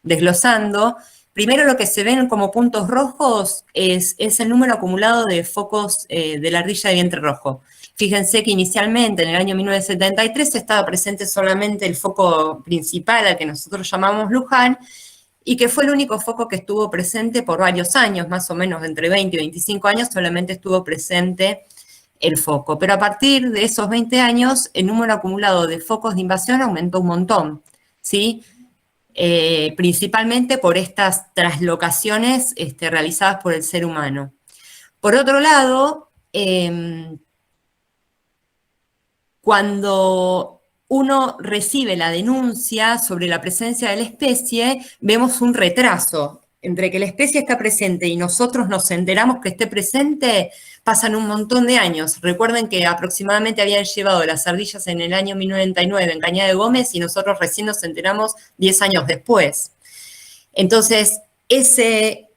desglosando. Primero lo que se ven como puntos rojos es el número acumulado de focos de la ardilla de vientre rojo. Fíjense que inicialmente, en el año 1973, estaba presente solamente el foco principal, al que nosotros llamamos Luján, y que fue el único foco que estuvo presente por varios años, más o menos entre 20 y 25 años, solamente estuvo presente el foco. Pero a partir de esos 20 años, el número acumulado de focos de invasión aumentó un montón, ¿sí? Principalmente por estas traslocaciones realizadas por el ser humano. Por otro lado, cuando uno recibe la denuncia sobre la presencia de la especie, vemos un retraso. Entre que la especie está presente y nosotros nos enteramos que esté presente, pasan un montón de años. Recuerden que aproximadamente habían llevado las ardillas en el año 1999 en Cañada de Gómez y nosotros recién nos enteramos 10 años después. Entonces, ese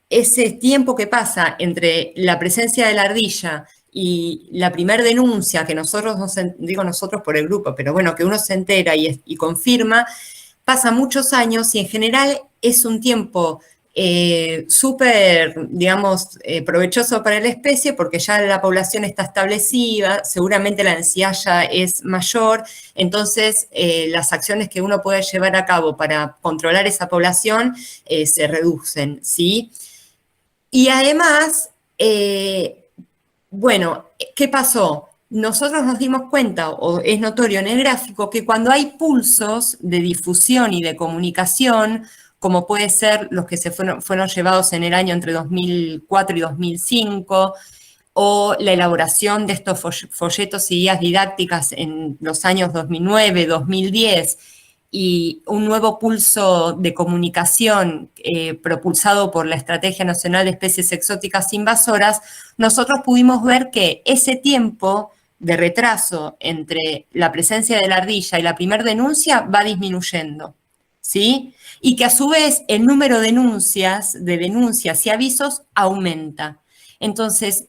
tiempo que pasa entre la presencia de la ardilla y la primera denuncia que nosotros, digo nosotros por el grupo, pero bueno, que uno se entera y confirma, pasa muchos años y en general es un tiempo súper, digamos, provechoso para la especie porque ya la población está establecida, seguramente la densidad ya es mayor, entonces las acciones que uno puede llevar a cabo para controlar esa población se reducen, ¿sí? Y además, bueno, ¿qué pasó? Nosotros nos dimos cuenta, o es notorio en el gráfico, que cuando hay pulsos de difusión y de comunicación, como puede ser los que fueron llevados en el año entre 2004 y 2005, o la elaboración de estos folletos y guías didácticas en los años 2009, 2010, y un nuevo pulso de comunicación propulsado por la Estrategia Nacional de Especies Exóticas Invasoras, nosotros pudimos ver que ese tiempo de retraso entre la presencia de la ardilla y la primera denuncia va disminuyendo, ¿sí? Y que a su vez el número de denuncias y avisos aumenta. Entonces,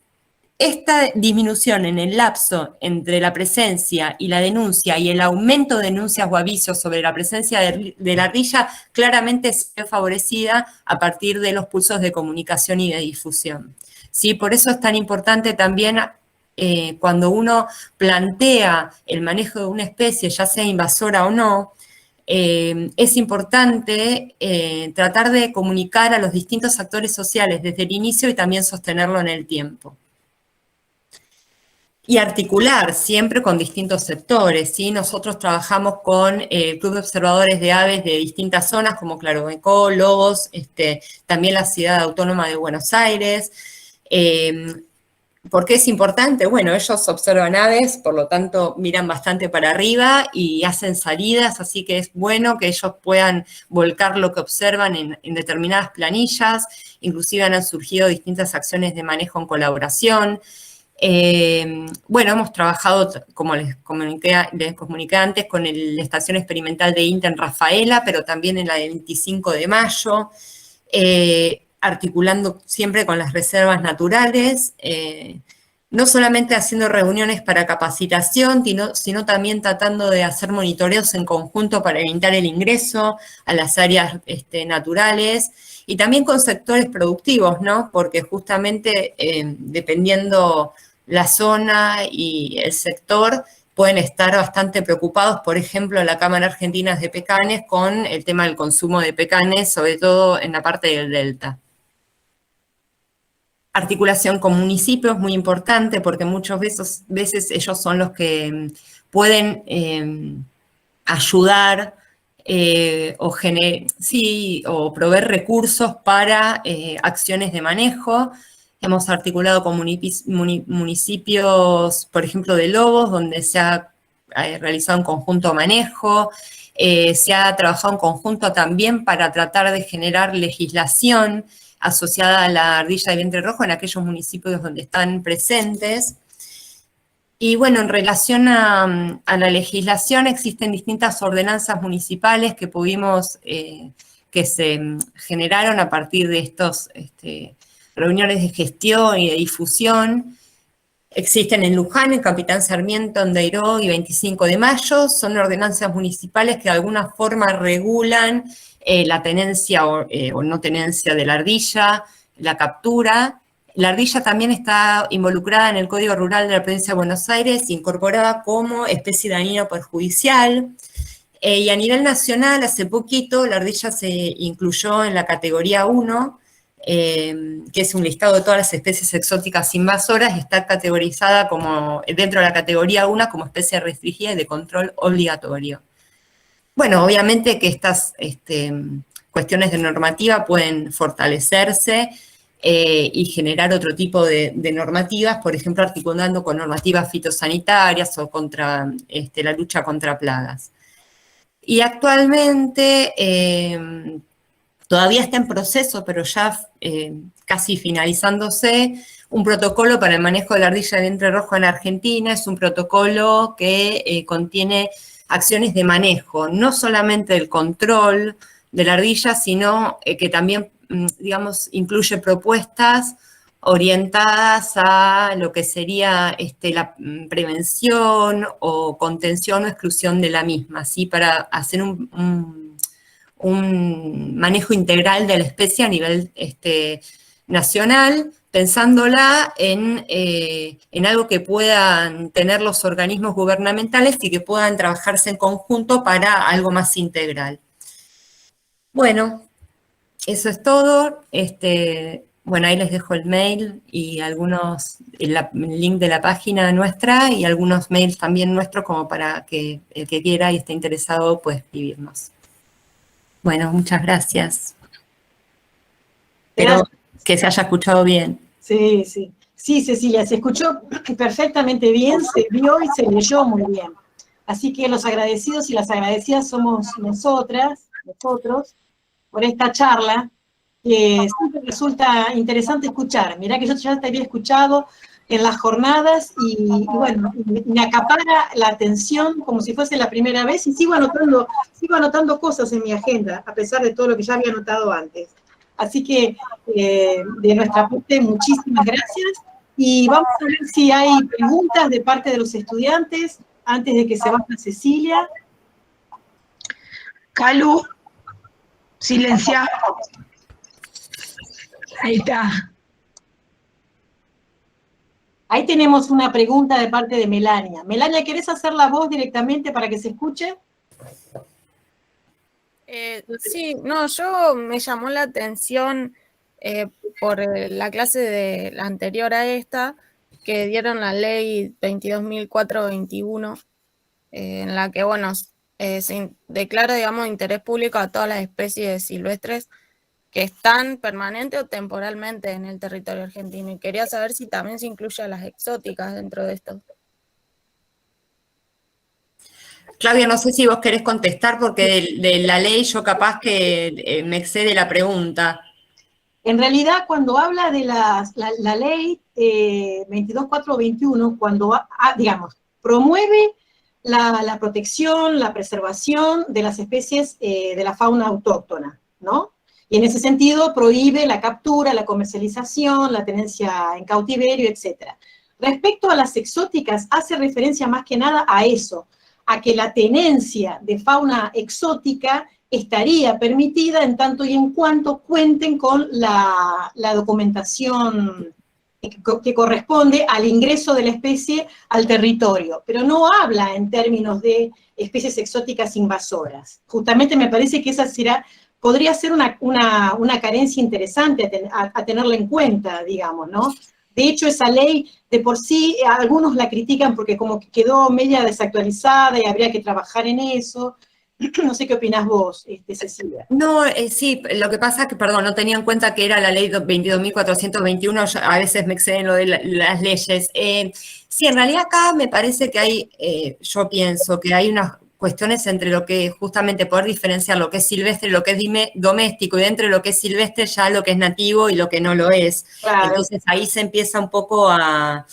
esta disminución en el lapso entre la presencia y la denuncia y el aumento de denuncias o avisos sobre la presencia de la ardilla claramente se ve favorecida a partir de los pulsos de comunicación y de difusión. ¿Sí? Por eso es tan importante también cuando uno plantea el manejo de una especie, ya sea invasora o no, es importante tratar de comunicar a los distintos actores sociales desde el inicio y también sostenerlo en el tiempo. Y articular siempre con distintos sectores, ¿sí? Nosotros trabajamos con el Club de Observadores de Aves de distintas zonas, como Clarobencó, Lobos, también la Ciudad Autónoma de Buenos Aires. ¿Por qué es importante? Bueno, ellos observan aves, por lo tanto miran bastante para arriba y hacen salidas, así que es bueno que ellos puedan volcar lo que observan en determinadas planillas, inclusive han surgido distintas acciones de manejo en colaboración. Bueno, hemos trabajado, como les comuniqué antes, con la Estación Experimental de INTA en Rafaela, pero también en la de 25 de mayo, articulando siempre con las reservas naturales, no solamente haciendo reuniones para capacitación, sino también tratando de hacer monitoreos en conjunto para evitar el ingreso a las áreas naturales, y también con sectores productivos, ¿no? Porque justamente dependiendo la zona y el sector, pueden estar bastante preocupados, por ejemplo, la Cámara Argentina de Pecanes con el tema del consumo de pecanes, sobre todo en la parte del delta. Articulación con municipios, muy importante, porque muchas veces ellos son los que pueden ayudar o proveer recursos para acciones de manejo. Hemos articulado con municipios, por ejemplo, de Lobos, donde se ha realizado un conjunto manejo. Se ha trabajado en conjunto también para tratar de generar legislación asociada a la ardilla de vientre rojo en aquellos municipios donde están presentes. Y bueno, en relación a la legislación, existen distintas ordenanzas municipales que que se generaron a partir de estos reuniones de gestión y de difusión. Existen en Luján, en Capitán Sarmiento, en Dairó y 25 de Mayo. Son ordenanzas municipales que de alguna forma regulan la tenencia o no tenencia de la ardilla, la captura. La ardilla también está involucrada en el Código Rural de la Provincia de Buenos Aires, incorporada como especie dañina perjudicial. Y a nivel nacional, hace poquito, la ardilla se incluyó en la categoría 1, que es un listado de todas las especies exóticas invasoras, y está categorizada dentro de la categoría 1 como especie restringida y de control obligatorio. Bueno, obviamente que estas cuestiones de normativa pueden fortalecerse y generar otro tipo de normativas, por ejemplo, articulando con normativas fitosanitarias o contra la lucha contra plagas. Y actualmente todavía está en proceso, pero ya casi finalizándose, un protocolo para el manejo de la ardilla de vientre rojo en Argentina. Es un protocolo que contiene acciones de manejo, no solamente el control de la ardilla, sino que también, digamos, incluye propuestas orientadas a lo que sería la prevención o contención o exclusión de la misma, ¿sí? Para hacer un manejo integral de la especie a nivel nacional, pensándola en algo que puedan tener los organismos gubernamentales y que puedan trabajarse en conjunto para algo más integral. Bueno, eso es todo. Bueno, ahí les dejo el mail y el link de la página nuestra y algunos mails también nuestros, como para que el que quiera y esté interesado pueda escribirnos. Bueno, muchas gracias. Espero que se haya escuchado bien. Sí, sí. Sí, Cecilia, se escuchó perfectamente bien, se vio y se leyó muy bien. Así que los agradecidos y las agradecidas somos nosotros, por esta charla, que siempre resulta interesante escuchar. Mirá que yo ya te había escuchado en las jornadas y bueno, me acapara la atención como si fuese la primera vez, y sigo anotando cosas en mi agenda, a pesar de todo lo que ya había anotado antes. Así que, de nuestra parte, muchísimas gracias, y vamos a ver si hay preguntas de parte de los estudiantes antes de que se vaya Cecilia. Calu, silencia. Ahí está. Ahí tenemos una pregunta de parte de Melania. Melania, ¿querés hacer la voz directamente para que se escuche? Sí, no, me llamó la atención por la clase de la anterior a esta, que dieron la ley 22.421, en la que, bueno, se declara, digamos, interés público a todas las especies silvestres que están permanente o temporalmente en el territorio argentino. Y quería saber si también se incluye a las exóticas dentro de esto. Claudia, no sé si vos querés contestar, porque de la ley yo capaz que me excede la pregunta. En realidad, cuando habla de la ley 22.421, cuando, digamos, promueve la protección, la preservación de las especies de la fauna autóctona, ¿no? Y en ese sentido prohíbe la captura, la comercialización, la tenencia en cautiverio, etc. Respecto a las exóticas, hace referencia más que nada a eso, a que la tenencia de fauna exótica estaría permitida en tanto y en cuanto cuenten con la documentación que corresponde al ingreso de la especie al territorio, pero no habla en términos de especies exóticas invasoras. Justamente me parece que esa podría ser una carencia interesante a tenerla en cuenta, digamos, ¿no? De hecho, esa ley, de por sí, algunos la critican porque como que quedó media desactualizada y habría que trabajar en eso. No sé qué opinás vos, Cecilia. No, sí, lo que pasa es que, perdón, no tenía en cuenta que era la ley 22.421, a veces me exceden lo de las leyes. Sí, en realidad acá me parece que hay, yo pienso que hay unas cuestiones entre lo que justamente poder diferenciar lo que es silvestre y lo que es doméstico, y dentro de lo que es silvestre ya lo que es nativo y lo que no lo es. Claro. Entonces ahí se empieza un poco a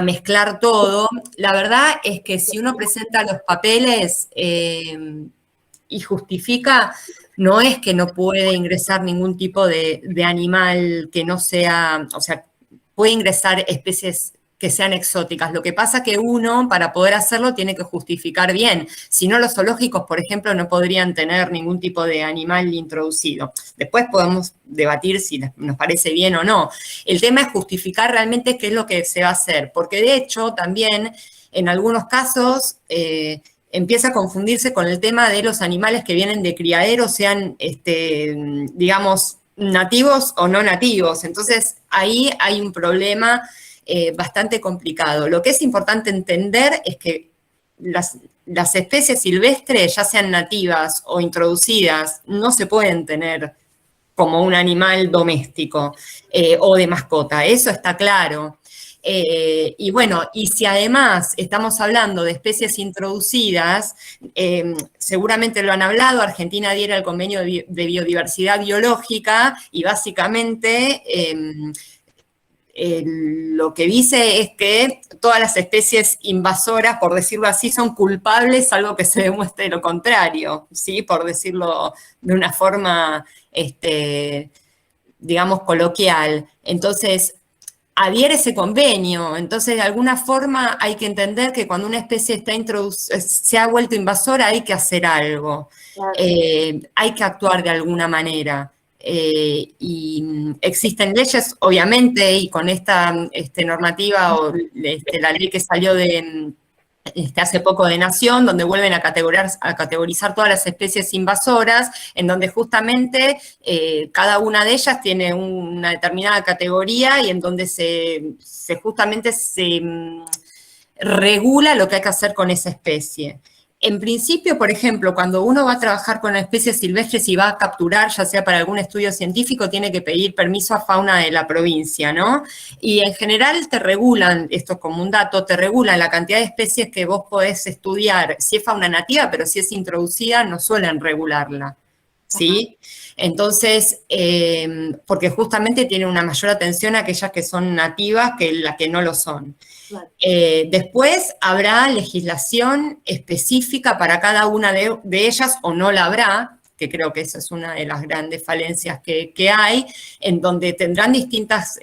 mezclar todo. La verdad es que si uno presenta los papeles y justifica, no es que no puede ingresar ningún tipo de animal que no sea, o sea, puede ingresar especies que sean exóticas. Lo que pasa es que uno, para poder hacerlo, tiene que justificar bien. Si no, los zoológicos, por ejemplo, no podrían tener ningún tipo de animal introducido. Después podemos debatir si nos parece bien o no. El tema es justificar realmente qué es lo que se va a hacer, porque de hecho también en algunos casos empieza a confundirse con el tema de los animales que vienen de criadero, sean, digamos, nativos o no nativos. Entonces ahí hay un problema bastante complicado. Lo que es importante entender es que las especies silvestres, ya sean nativas o introducidas, no se pueden tener como un animal doméstico o de mascota, eso está claro. Y bueno, y si además estamos hablando de especies introducidas, seguramente lo han hablado, Argentina adhiere al Convenio de Biodiversidad Biológica y básicamente lo que dice es que todas las especies invasoras, por decirlo así, son culpables, salvo que se demuestre lo contrario, ¿sí? Por decirlo de una forma, digamos, coloquial. Entonces, adhiere ese convenio. Entonces, de alguna forma hay que entender que cuando una especie está se ha vuelto invasora, hay que hacer algo. Claro. Hay que actuar de alguna manera. Y existen leyes, obviamente, y con esta normativa o la ley que salió de hace poco de Nación, donde vuelven a categorizar todas las especies invasoras, en donde justamente cada una de ellas tiene una determinada categoría y en donde justamente se regula lo que hay que hacer con esa especie. En principio, por ejemplo, cuando uno va a trabajar con especies silvestres y va a capturar, ya sea para algún estudio científico, tiene que pedir permiso a fauna de la provincia, ¿no? Y en general te regulan, esto es como un dato, te regulan la cantidad de especies que vos podés estudiar. Si es fauna nativa, pero si es introducida, no suelen regularla, ¿sí? Entonces, porque justamente tiene una mayor atención a aquellas que son nativas que las que no lo son. Claro. Después habrá legislación específica para cada una de ellas, o no la habrá, que creo que esa es una de las grandes falencias que hay, en donde tendrán distintos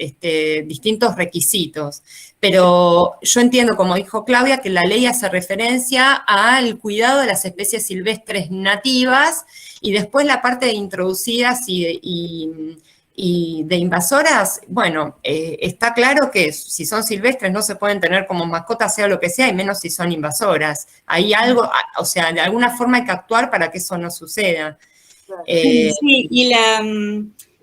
requisitos. Pero yo entiendo, como dijo Claudia, que la ley hace referencia al cuidado de las especies silvestres nativas, y después la parte de introducidas y de invasoras, bueno, está claro que si son silvestres no se pueden tener como mascotas, sea lo que sea, y menos si son invasoras. Hay algo, o sea, de alguna forma hay que actuar para que eso no suceda. Sí, y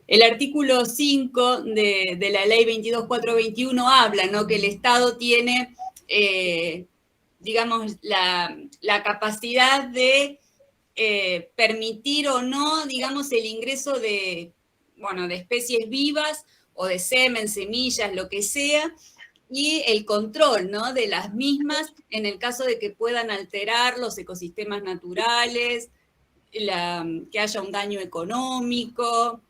el artículo 5 de la ley 22.421 habla, ¿no? Que el Estado tiene, digamos, la capacidad de permitir o no, digamos, el ingreso de especies vivas o de semen, semillas, lo que sea, y el control, ¿no? De las mismas en el caso de que puedan alterar los ecosistemas naturales, que haya un daño económico,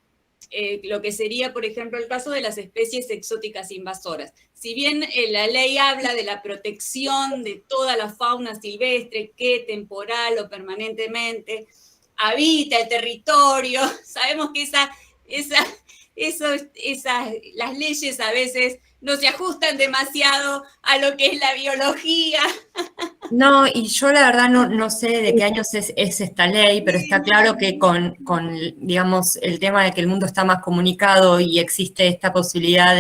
lo que sería, por ejemplo, el caso de las especies exóticas invasoras. Si bien la ley habla de la protección de toda la fauna silvestre que temporal o permanentemente habita el territorio, sabemos que esa las leyes a veces no se ajustan demasiado a lo que es la biología. No, y yo la verdad no sé de qué años es esta ley, pero está claro que con, digamos, el tema de que el mundo está más comunicado y existe esta posibilidad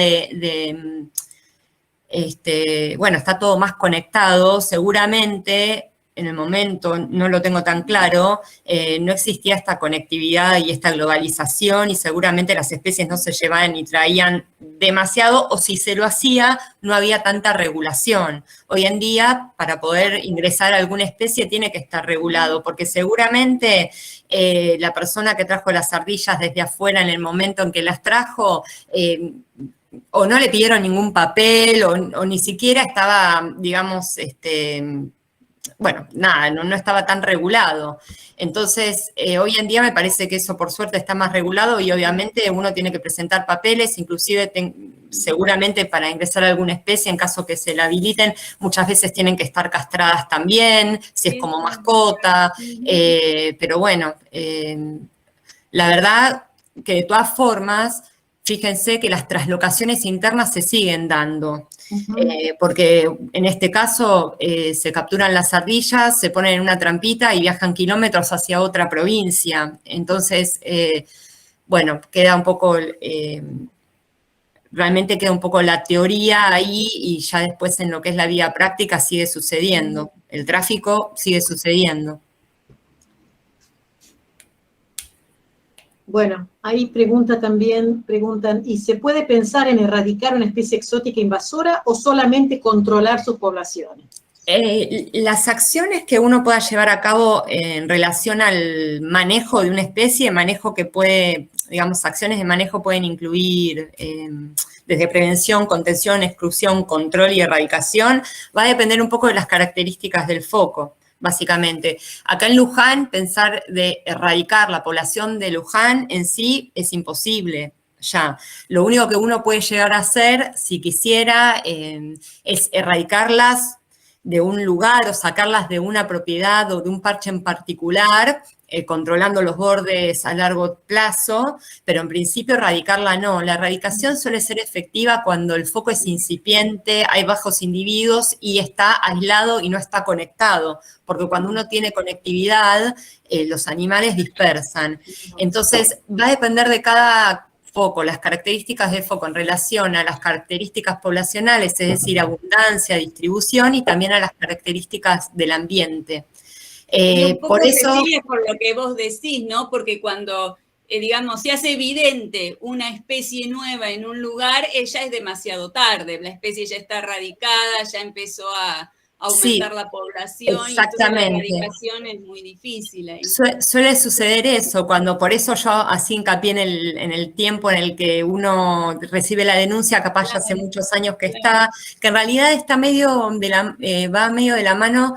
bueno, está todo más conectado, seguramente en el momento, no lo tengo tan claro, no existía esta conectividad y esta globalización y seguramente las especies no se llevaban ni traían demasiado, o si se lo hacía, no había tanta regulación. Hoy en día, para poder ingresar a alguna especie tiene que estar regulado, porque seguramente la persona que trajo las ardillas desde afuera en el momento en que las trajo, o no le pidieron ningún papel, o ni siquiera estaba, digamos, bueno, nada, no estaba tan regulado. Entonces, hoy en día me parece que eso por suerte está más regulado y obviamente uno tiene que presentar papeles, inclusive seguramente para ingresar a alguna especie, en caso que se la habiliten, muchas veces tienen que estar castradas también, si es como mascota, pero bueno, la verdad que de todas formas, fíjense que las traslocaciones internas se siguen dando, porque en este caso se capturan las ardillas, se ponen en una trampita y viajan kilómetros hacia otra provincia. Entonces, bueno, queda un poco, realmente queda un poco la teoría ahí y ya después en lo que es la vida práctica sigue sucediendo. El tráfico sigue sucediendo. Bueno, ahí preguntan, ¿y se puede pensar en erradicar una especie exótica invasora o solamente controlar sus poblaciones? Las acciones que uno pueda llevar a cabo en relación al manejo de una especie, manejo que puede, digamos, acciones de manejo pueden incluir desde prevención, contención, exclusión, control y erradicación, va a depender un poco de las características del foco. Básicamente. Acá en Luján, pensar de erradicar la población de Luján en sí es imposible ya. Lo único que uno puede llegar a hacer, si quisiera, es erradicarlas de un lugar o sacarlas de una propiedad o de un parche en particular, controlando los bordes a largo plazo, pero en principio erradicarla no. La erradicación suele ser efectiva cuando el foco es incipiente, hay bajos individuos y está aislado y no está conectado, porque cuando uno tiene conectividad, los animales dispersan. Entonces, va a depender de cada foco, las características del foco en relación a las características poblacionales, es decir, abundancia, distribución y también a las características del ambiente. Y un poco, por eso, Cecilia, por lo que vos decís, ¿no? Porque cuando, digamos, se hace evidente una especie nueva en un lugar, ya es demasiado tarde. La especie ya está erradicada, ya empezó a aumentar la población. Exactamente. Y entonces la erradicación es muy difícil ahí. Suele suceder eso, por eso yo así hincapié en el tiempo en el que uno recibe la denuncia, capaz ya hace muchos años que está, que en realidad está va medio de la mano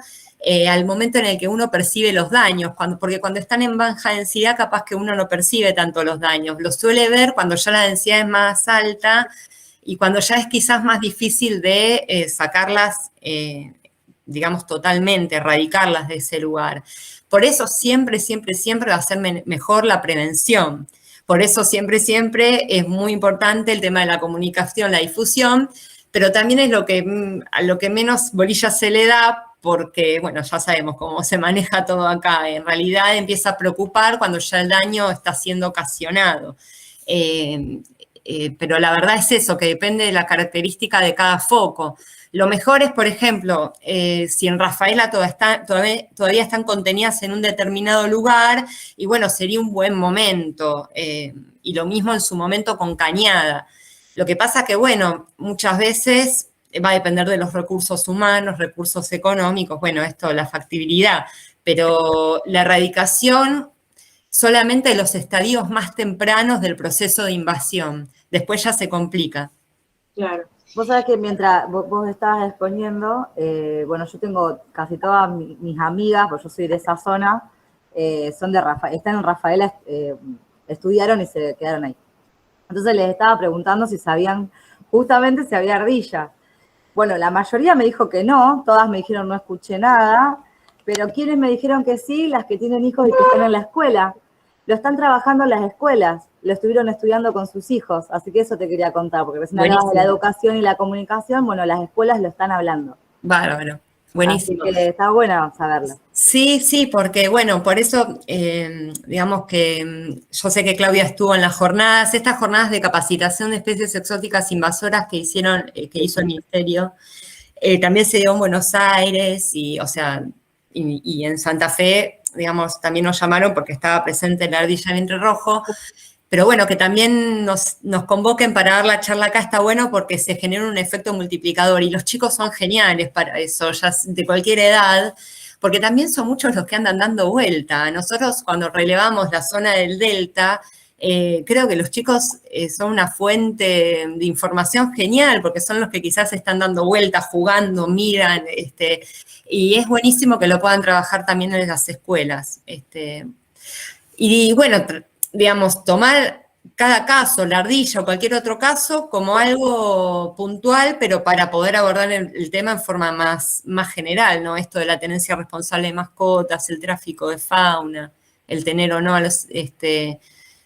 al momento en el que uno percibe los daños, porque cuando están en baja densidad capaz que uno no percibe tanto los daños, lo suele ver cuando ya la densidad es más alta y cuando ya es quizás más difícil de sacarlas, digamos, totalmente, erradicarlas de ese lugar. Por eso siempre va a ser mejor la prevención. Por eso siempre es muy importante el tema de la comunicación, la difusión, pero también es a lo que menos bolilla se le da, porque, bueno, ya sabemos cómo se maneja todo acá. En realidad empieza a preocupar cuando ya el daño está siendo ocasionado. Pero la verdad es eso, que depende de la característica de cada foco. Lo mejor es, por ejemplo, si en Rafaela todavía están contenidas en un determinado lugar, y bueno, sería un buen momento. Y lo mismo en su momento con Cañada. Lo que pasa que, bueno, muchas veces va a depender de los recursos humanos, recursos económicos, bueno, la factibilidad, pero la erradicación solamente de los estadios más tempranos del proceso de invasión. Después ya se complica. Claro. Vos sabés que mientras vos estabas exponiendo, bueno, yo tengo casi todas mis amigas, porque yo soy de esa zona, son de Rafaela, están en Rafaela, estudiaron y se quedaron ahí. Entonces les estaba preguntando si sabían justamente si había ardillas. Bueno, la mayoría me dijo que no, todas me dijeron no escuché nada, pero quienes me dijeron que sí, las que tienen hijos y que están en la escuela. lo están trabajando en las escuelas, lo estuvieron estudiando con sus hijos, así que eso te quería contar, porque recién hablabas de la educación y la comunicación, bueno, las escuelas lo están hablando. Bárbaro, buenísimo. Así que está bueno saberlo. Sí, sí, porque bueno, por eso, digamos que yo sé que Claudia estuvo en las jornadas, estas jornadas de capacitación de especies exóticas invasoras que hizo el Ministerio, también se dio en Buenos Aires y, o sea, y en Santa Fe, digamos, también nos llamaron porque estaba presente la ardilla vientre rojo, pero bueno, que también nos convoquen para dar la charla acá está bueno porque se genera un efecto multiplicador y los chicos son geniales para eso, ya de cualquier edad, porque también son muchos los que andan dando vuelta. Nosotros cuando relevamos la zona del Delta, creo que los chicos son una fuente de información genial, porque son los que quizás están dando vueltas, jugando, miran, y es buenísimo que lo puedan trabajar también en las escuelas. Y bueno, digamos, tomar cada caso, la ardilla o cualquier otro caso, como algo puntual, pero para poder abordar el tema en forma más general, ¿no? Esto de la tenencia responsable de mascotas, el tráfico de fauna, el tener o no a los,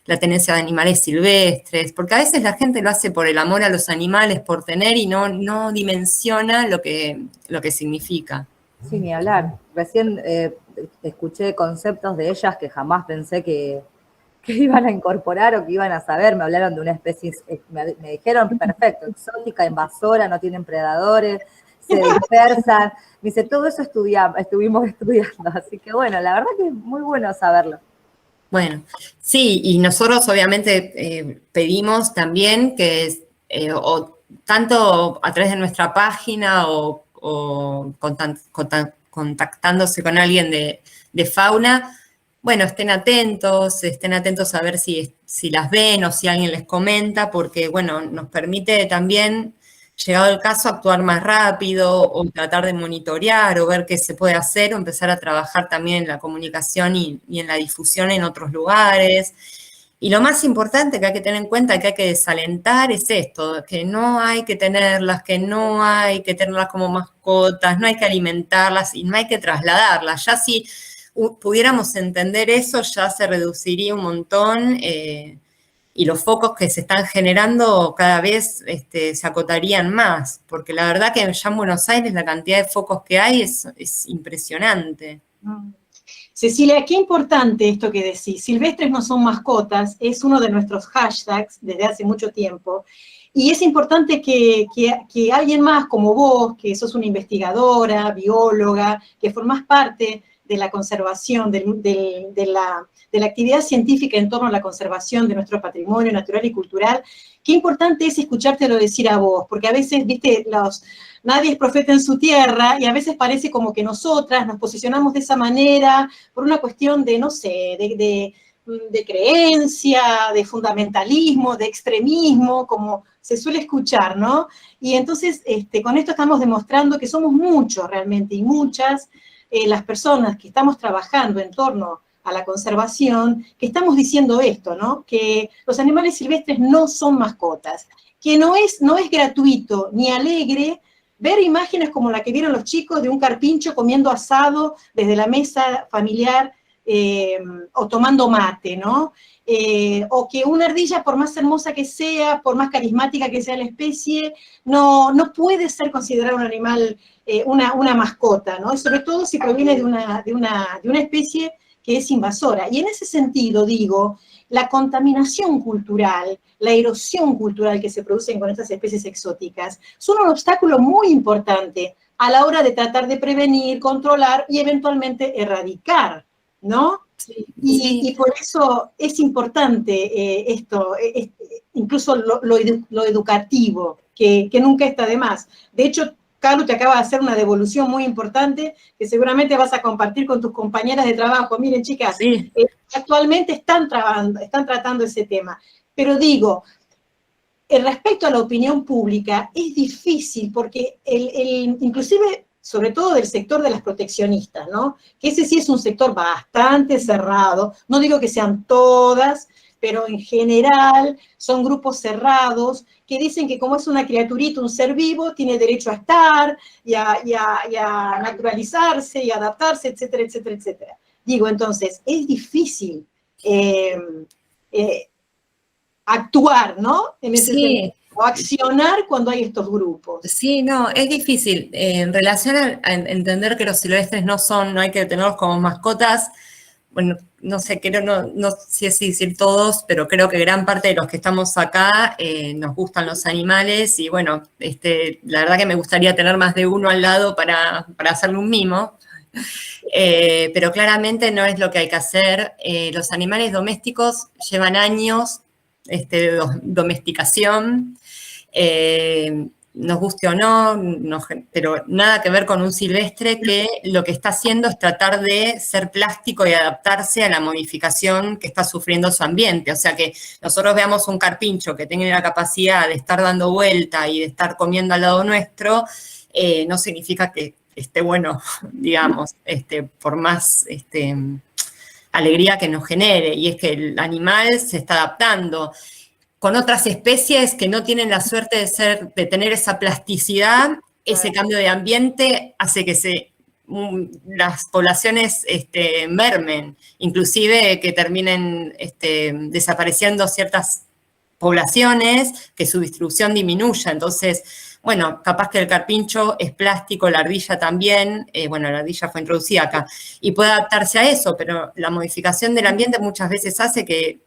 la tenencia de animales silvestres, porque a veces la gente lo hace por el amor a los animales, por tener y no dimensiona lo que significa. Sí, ni hablar. Recién escuché conceptos de ellas que jamás pensé que iban a incorporar o que iban a saber. Me hablaron de una especie, me dijeron, perfecto, exótica, invasora, no tienen predadores, se dispersan. Me dice, todo eso estuvimos estudiando. Así que bueno, la verdad que es muy bueno saberlo. Bueno, sí, y nosotros obviamente pedimos también que o tanto a través de nuestra página o contactándose con alguien de fauna, bueno, estén atentos a ver si las ven o si alguien les comenta, porque, bueno, nos permite también, llegado el caso, actuar más rápido o tratar de monitorear o ver qué se puede hacer o empezar a trabajar también en la comunicación y en la difusión en otros lugares. Y lo más importante que hay que tener en cuenta, que hay que desalentar, es esto, que no hay que tenerlas, como mascotas, no hay que alimentarlas y no hay que trasladarlas. Ya si pudiéramos entender eso, ya se reduciría un montón y los focos que se están generando cada vez se acotarían más, porque la verdad que ya en Buenos Aires la cantidad de focos que hay es impresionante. Cecilia, qué importante esto que decís. Silvestres no son mascotas, es uno de nuestros hashtags desde hace mucho tiempo. Y es importante que alguien más como vos, que sos una investigadora, bióloga, que formás parte de la conservación, de la actividad científica en torno a la conservación de nuestro patrimonio natural y cultural, qué importante es escuchártelo decir a vos, porque a veces, viste, nadie es profeta en su tierra, y a veces parece como que nosotras nos posicionamos de esa manera por una cuestión de, no sé, de creencia, de fundamentalismo, de extremismo, como se suele escuchar, ¿no? Y entonces, con esto estamos demostrando que somos muchos realmente, y muchas, las personas que estamos trabajando en torno a la conservación, que estamos diciendo esto, ¿no? Que los animales silvestres no son mascotas, que no es gratuito ni alegre ver imágenes como la que vieron los chicos de un carpincho comiendo asado desde la mesa familiar o tomando mate, ¿no? O que una ardilla, por más hermosa que sea, por más carismática que sea la especie, no puede ser considerada un animal, una mascota, ¿no? Y sobre todo si proviene de una especie que es invasora. Y en ese sentido, digo, la contaminación cultural, la erosión cultural que se produce con estas especies exóticas, son un obstáculo muy importante a la hora de tratar de prevenir, controlar y eventualmente erradicar, ¿no? Sí. Y por eso es importante esto, incluso lo educativo, que nunca está de más. De hecho, Carlos te acaba de hacer una devolución muy importante que seguramente vas a compartir con tus compañeras de trabajo. Miren, chicas, sí. Actualmente están tratando ese tema. Pero digo, respecto a la opinión pública, es difícil porque inclusive, sobre todo del sector de las proteccionistas, ¿no? Que ese sí es un sector bastante cerrado. No digo que sean todas, pero en general son grupos cerrados que dicen que como es una criaturita, un ser vivo, tiene derecho a estar y a naturalizarse y a adaptarse, etcétera, etcétera, etcétera. Digo, entonces, es difícil actuar, ¿no? En ese Sí. sentido, o accionar cuando hay estos grupos. Sí, no, es difícil. En relación a entender que los silvestres no hay que tenerlos como mascotas, bueno, no sé, no sé si decir todos, pero creo que gran parte de los que estamos acá nos gustan los animales y bueno, la verdad que me gustaría tener más de uno al lado para hacerle un mimo. Pero claramente no es lo que hay que hacer. Los animales domésticos llevan años de domesticación, nos guste o no, pero nada que ver con un silvestre que lo que está haciendo es tratar de ser plástico y adaptarse a la modificación que está sufriendo su ambiente. O sea que nosotros veamos un carpincho que tiene la capacidad de estar dando vuelta y de estar comiendo al lado nuestro, no significa que esté bueno, digamos, por más alegría que nos genere. Y es que el animal se está adaptando. Con otras especies que no tienen la suerte de tener esa plasticidad, ese cambio de ambiente hace que las poblaciones mermen, inclusive que terminen desapareciendo ciertas poblaciones, que su distribución disminuya. Entonces, bueno, capaz que el carpincho es plástico, la ardilla también, bueno, la ardilla fue introducida acá, y puede adaptarse a eso, pero la modificación del ambiente muchas veces hace que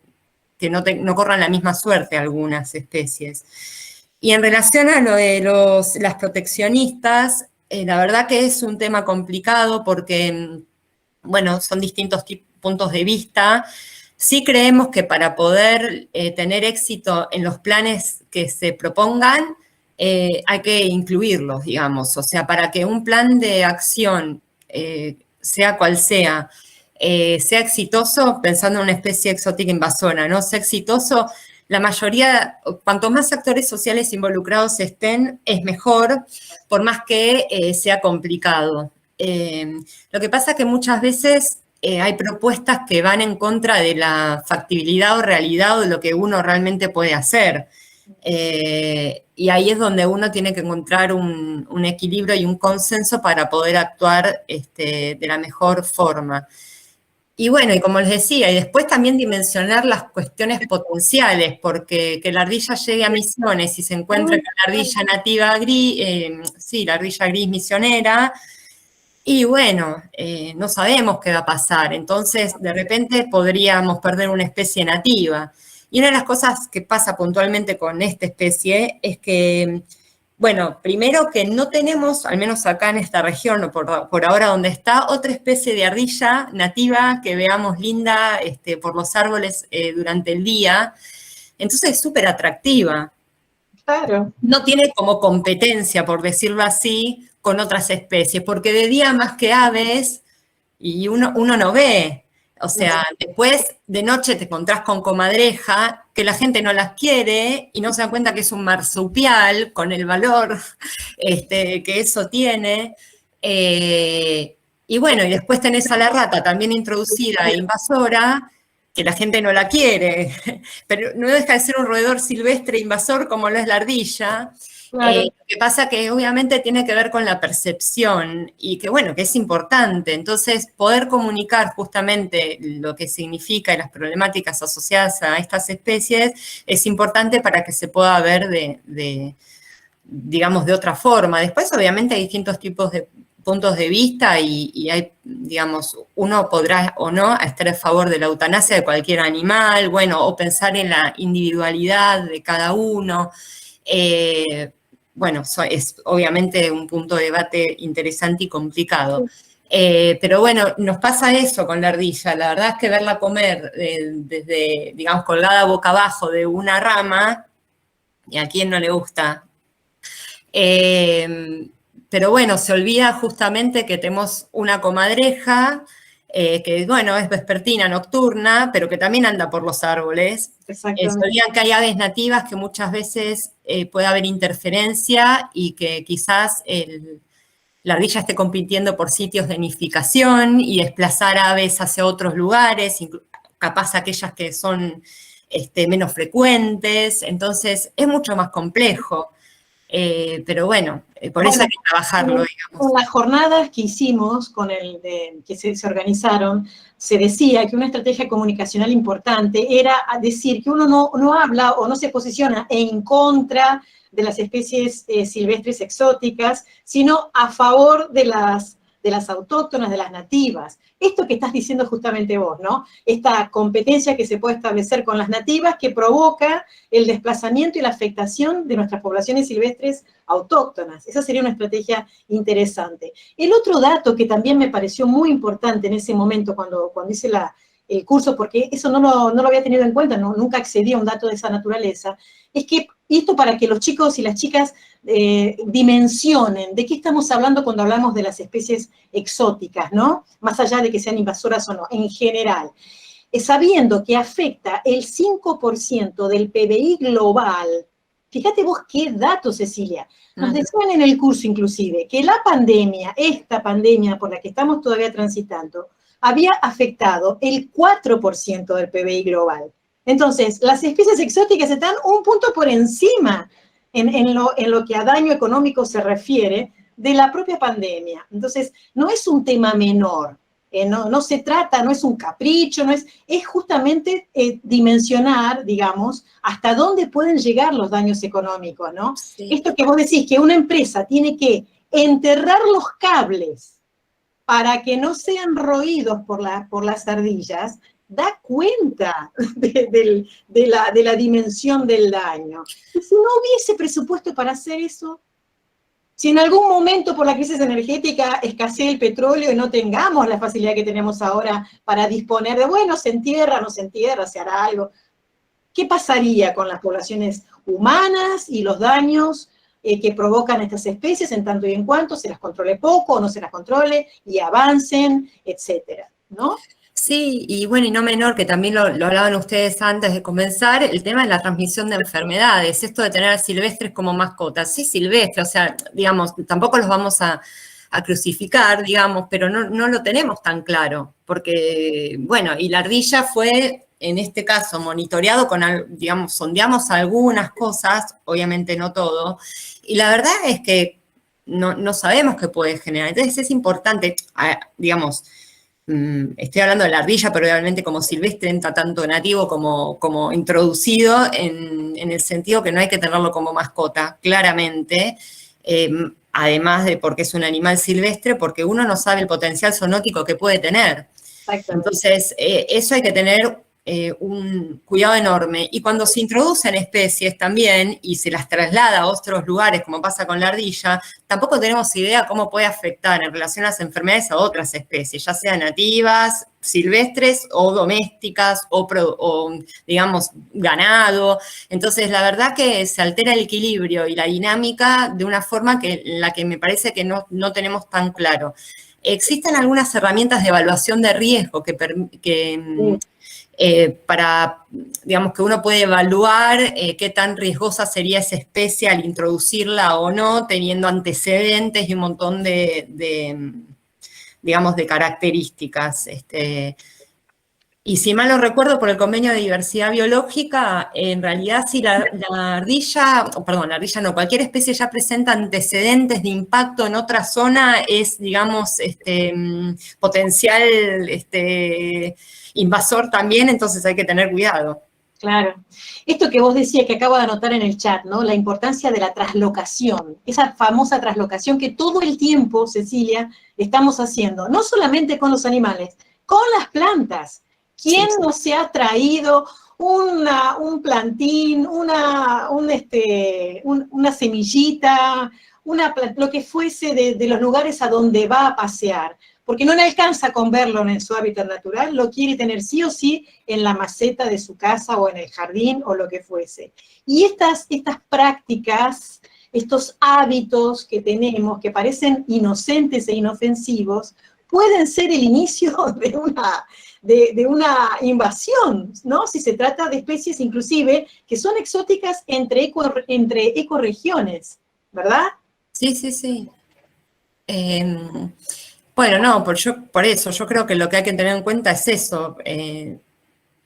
no corran la misma suerte algunas especies. Y en relación a lo de las proteccionistas, la verdad que es un tema complicado porque, bueno, son distintos puntos de vista. Sí creemos que para poder tener éxito en los planes que se propongan, hay que incluirlos, digamos. O sea, para que un plan de acción, sea cual sea exitoso, pensando en una especie exótica invasora, ¿no? Sea exitoso, la mayoría, cuanto más actores sociales involucrados estén, es mejor, por más que sea complicado. Lo que pasa es que muchas veces hay propuestas que van en contra de la factibilidad o realidad o de lo que uno realmente puede hacer. Y ahí es donde uno tiene que encontrar un equilibrio y un consenso para poder actuar de la mejor forma. Y bueno, y como les decía, y después también dimensionar las cuestiones potenciales, porque que la ardilla llegue a Misiones y se encuentre con la ardilla nativa gris, la ardilla gris misionera, y bueno, no sabemos qué va a pasar. Entonces, de repente podríamos perder una especie nativa. Y una de las cosas que pasa puntualmente con esta especie es que, bueno, primero que no tenemos, al menos acá en esta región, o por ahora donde está, otra especie de ardilla nativa que veamos linda por los árboles durante el día. Entonces es súper atractiva. Claro. No tiene como competencia, por decirlo así, con otras especies, porque de día más que aves, y uno no ve. O sea, después de noche te encontrás con comadreja, que la gente no las quiere y no se da cuenta que es un marsupial con el valor que eso tiene. Y bueno, y después tenés a la rata también introducida e invasora, que la gente no la quiere, pero no deja de ser un roedor silvestre invasor como lo es la ardilla. Claro. Lo que pasa que obviamente tiene que ver con la percepción y que bueno, que es importante. Entonces, poder comunicar justamente lo que significa y las problemáticas asociadas a estas especies es importante para que se pueda ver digamos, de otra forma. Después, obviamente, hay distintos tipos de puntos de vista y hay, digamos, uno podrá o no estar a favor de la eutanasia de cualquier animal, bueno, o pensar en la individualidad de cada uno. Bueno, es obviamente un punto de debate interesante y complicado. Pero bueno, nos pasa eso con la ardilla. La verdad es que verla comer desde, digamos, colgada boca abajo de una rama, y a quién no le gusta. Pero bueno, se olvida justamente que tenemos una comadreja, que bueno, es vespertina, nocturna, pero que también anda por los árboles. Se olvidan que hay aves nativas que muchas veces puede haber interferencia y que quizás la ardilla esté compitiendo por sitios de nidificación y desplazar aves hacia otros lugares, capaz aquellas que son menos frecuentes. Entonces, es mucho más complejo. Pero bueno, por eso hay que trabajarlo, digamos. Con las jornadas que hicimos, que se organizaron, se decía que una estrategia comunicacional importante era decir que uno no habla o no se posiciona en contra de las especies silvestres exóticas, sino a favor de las autóctonas, de las nativas. Esto que estás diciendo justamente vos, ¿no? Esta competencia que se puede establecer con las nativas que provoca el desplazamiento y la afectación de nuestras poblaciones silvestres autóctonas. Esa sería una estrategia interesante. El otro dato que también me pareció muy importante en ese momento cuando hice el curso, porque eso no lo había tenido en cuenta, nunca accedí a un dato de esa naturaleza, es que, y esto para que los chicos y las chicas dimensionen de qué estamos hablando cuando hablamos de las especies exóticas, ¿no? Más allá de que sean invasoras o no, en general. Sabiendo que afecta el 5% del PBI global. Fíjate vos qué dato, Cecilia. Nos decían en el curso inclusive que la pandemia, esta pandemia por la que estamos todavía transitando, había afectado el 4% del PBI global. Entonces, las especies exóticas están un punto por encima en lo que a daño económico se refiere de la propia pandemia. Entonces, no es un tema menor, no se trata, no es un capricho, es justamente dimensionar, digamos, hasta dónde pueden llegar los daños económicos, ¿no? Sí. Esto que vos decís, que una empresa tiene que enterrar los cables para que no sean roídos por las ardillas, da cuenta de la dimensión del daño. Y si no hubiese presupuesto para hacer eso, si en algún momento por la crisis energética escasee el petróleo y no tengamos la facilidad que tenemos ahora para disponer de, bueno, se entierra, no se entierra, se hará algo, ¿qué pasaría con las poblaciones humanas y los daños que provocan estas especies en tanto y en cuanto se las controle poco o no se las controle y avancen, etcétera, ¿no? Sí, y bueno, y no menor, que también lo hablaban ustedes antes de comenzar, el tema de la transmisión de enfermedades, esto de tener silvestres como mascotas. Sí, silvestres, o sea, digamos, tampoco los vamos a crucificar, digamos, pero no lo tenemos tan claro, porque, bueno, y la ardilla fue, en este caso, monitoreado con, digamos, sondeamos algunas cosas, obviamente no todo, y la verdad es que no sabemos qué puede generar. Entonces es importante, digamos, estoy hablando de la ardilla, pero obviamente como silvestre entra tanto nativo como introducido en el sentido que no hay que tenerlo como mascota, claramente, además de porque es un animal silvestre, porque uno no sabe el potencial zoonótico que puede tener. Entonces, eso hay que tener un cuidado enorme. Y cuando se introducen especies también y se las traslada a otros lugares, como pasa con la ardilla, tampoco tenemos idea cómo puede afectar en relación a las enfermedades a otras especies, ya sean nativas, silvestres o domésticas o digamos, ganado. Entonces, la verdad que se altera el equilibrio y la dinámica de una forma en la que me parece que no tenemos tan claro. Existen algunas herramientas de evaluación de riesgo para, digamos, que uno puede evaluar qué tan riesgosa sería esa especie al introducirla o no, teniendo antecedentes y un montón digamos, de características. Y si mal no recuerdo, por el convenio de diversidad biológica, en realidad si la ardilla no, cualquier especie ya presenta antecedentes de impacto en otra zona, es, digamos, potencial invasor también, entonces hay que tener cuidado. Claro. Esto que vos decías, que acabo de anotar en el chat, ¿no? La importancia de la traslocación, esa famosa traslocación que todo el tiempo, Cecilia, estamos haciendo, no solamente con los animales, con las plantas. ¿Quién nos se ha traído un plantín, una semillita, lo que fuese de los lugares a donde va a pasear? Porque no le alcanza con verlo en su hábitat natural, lo quiere tener sí o sí en la maceta de su casa o en el jardín o lo que fuese. Y estas prácticas, estos hábitos que tenemos, que parecen inocentes e inofensivos, pueden ser el inicio de una invasión, ¿no? Si se trata de especies inclusive que son exóticas entre ecorregiones, ¿verdad? Sí. Bueno, no, por eso, yo creo que lo que hay que tener en cuenta es eso.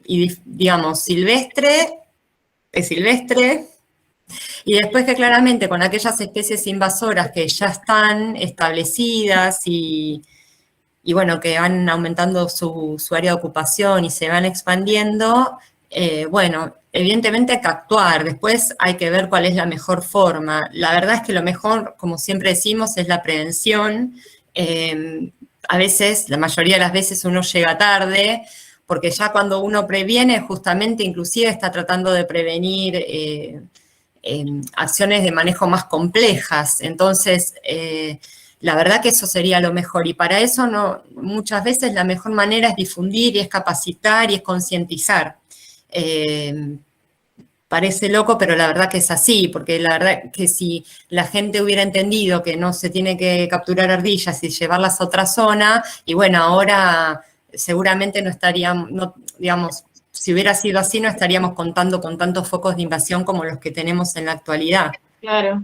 Y digamos, silvestre, es silvestre, Y después que claramente con aquellas especies invasoras que ya están establecidas y bueno, que van aumentando su área de ocupación y se van expandiendo, bueno, evidentemente hay que actuar, después hay que ver cuál es la mejor forma. La verdad es que lo mejor, como siempre decimos, es la prevención. A veces, la mayoría de las veces uno llega tarde, porque ya cuando uno previene, justamente inclusive está tratando de prevenir acciones de manejo más complejas. Entonces, la verdad que eso sería lo mejor. Y para eso muchas veces la mejor manera es difundir y es capacitar y es concientizar. Parece loco, pero la verdad que es así, porque la verdad que si la gente hubiera entendido que no se tiene que capturar ardillas y llevarlas a otra zona, y bueno, ahora seguramente no estaríamos, digamos, si hubiera sido así, no estaríamos contando con tantos focos de invasión como los que tenemos en la actualidad. Claro.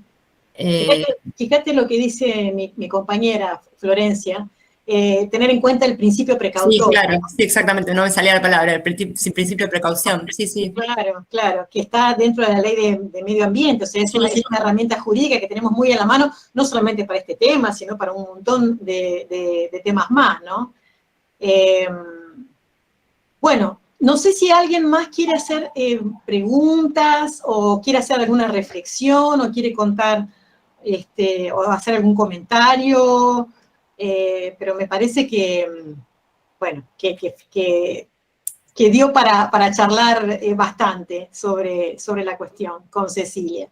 Fíjate lo que dice mi compañera Florencia, tener en cuenta el principio precautorio. Sí, claro, sí, exactamente, no me salía la palabra, el principio de precaución, sí, sí. Claro, que está dentro de la ley de medio ambiente, o sea, es una herramienta jurídica que tenemos muy a la mano, no solamente para este tema, sino para un montón de temas más, ¿no? Bueno, no sé si alguien más quiere hacer preguntas, o quiere hacer alguna reflexión, o quiere contar, o hacer algún comentario, pero me parece que, bueno, que dio para charlar bastante sobre la cuestión con Cecilia.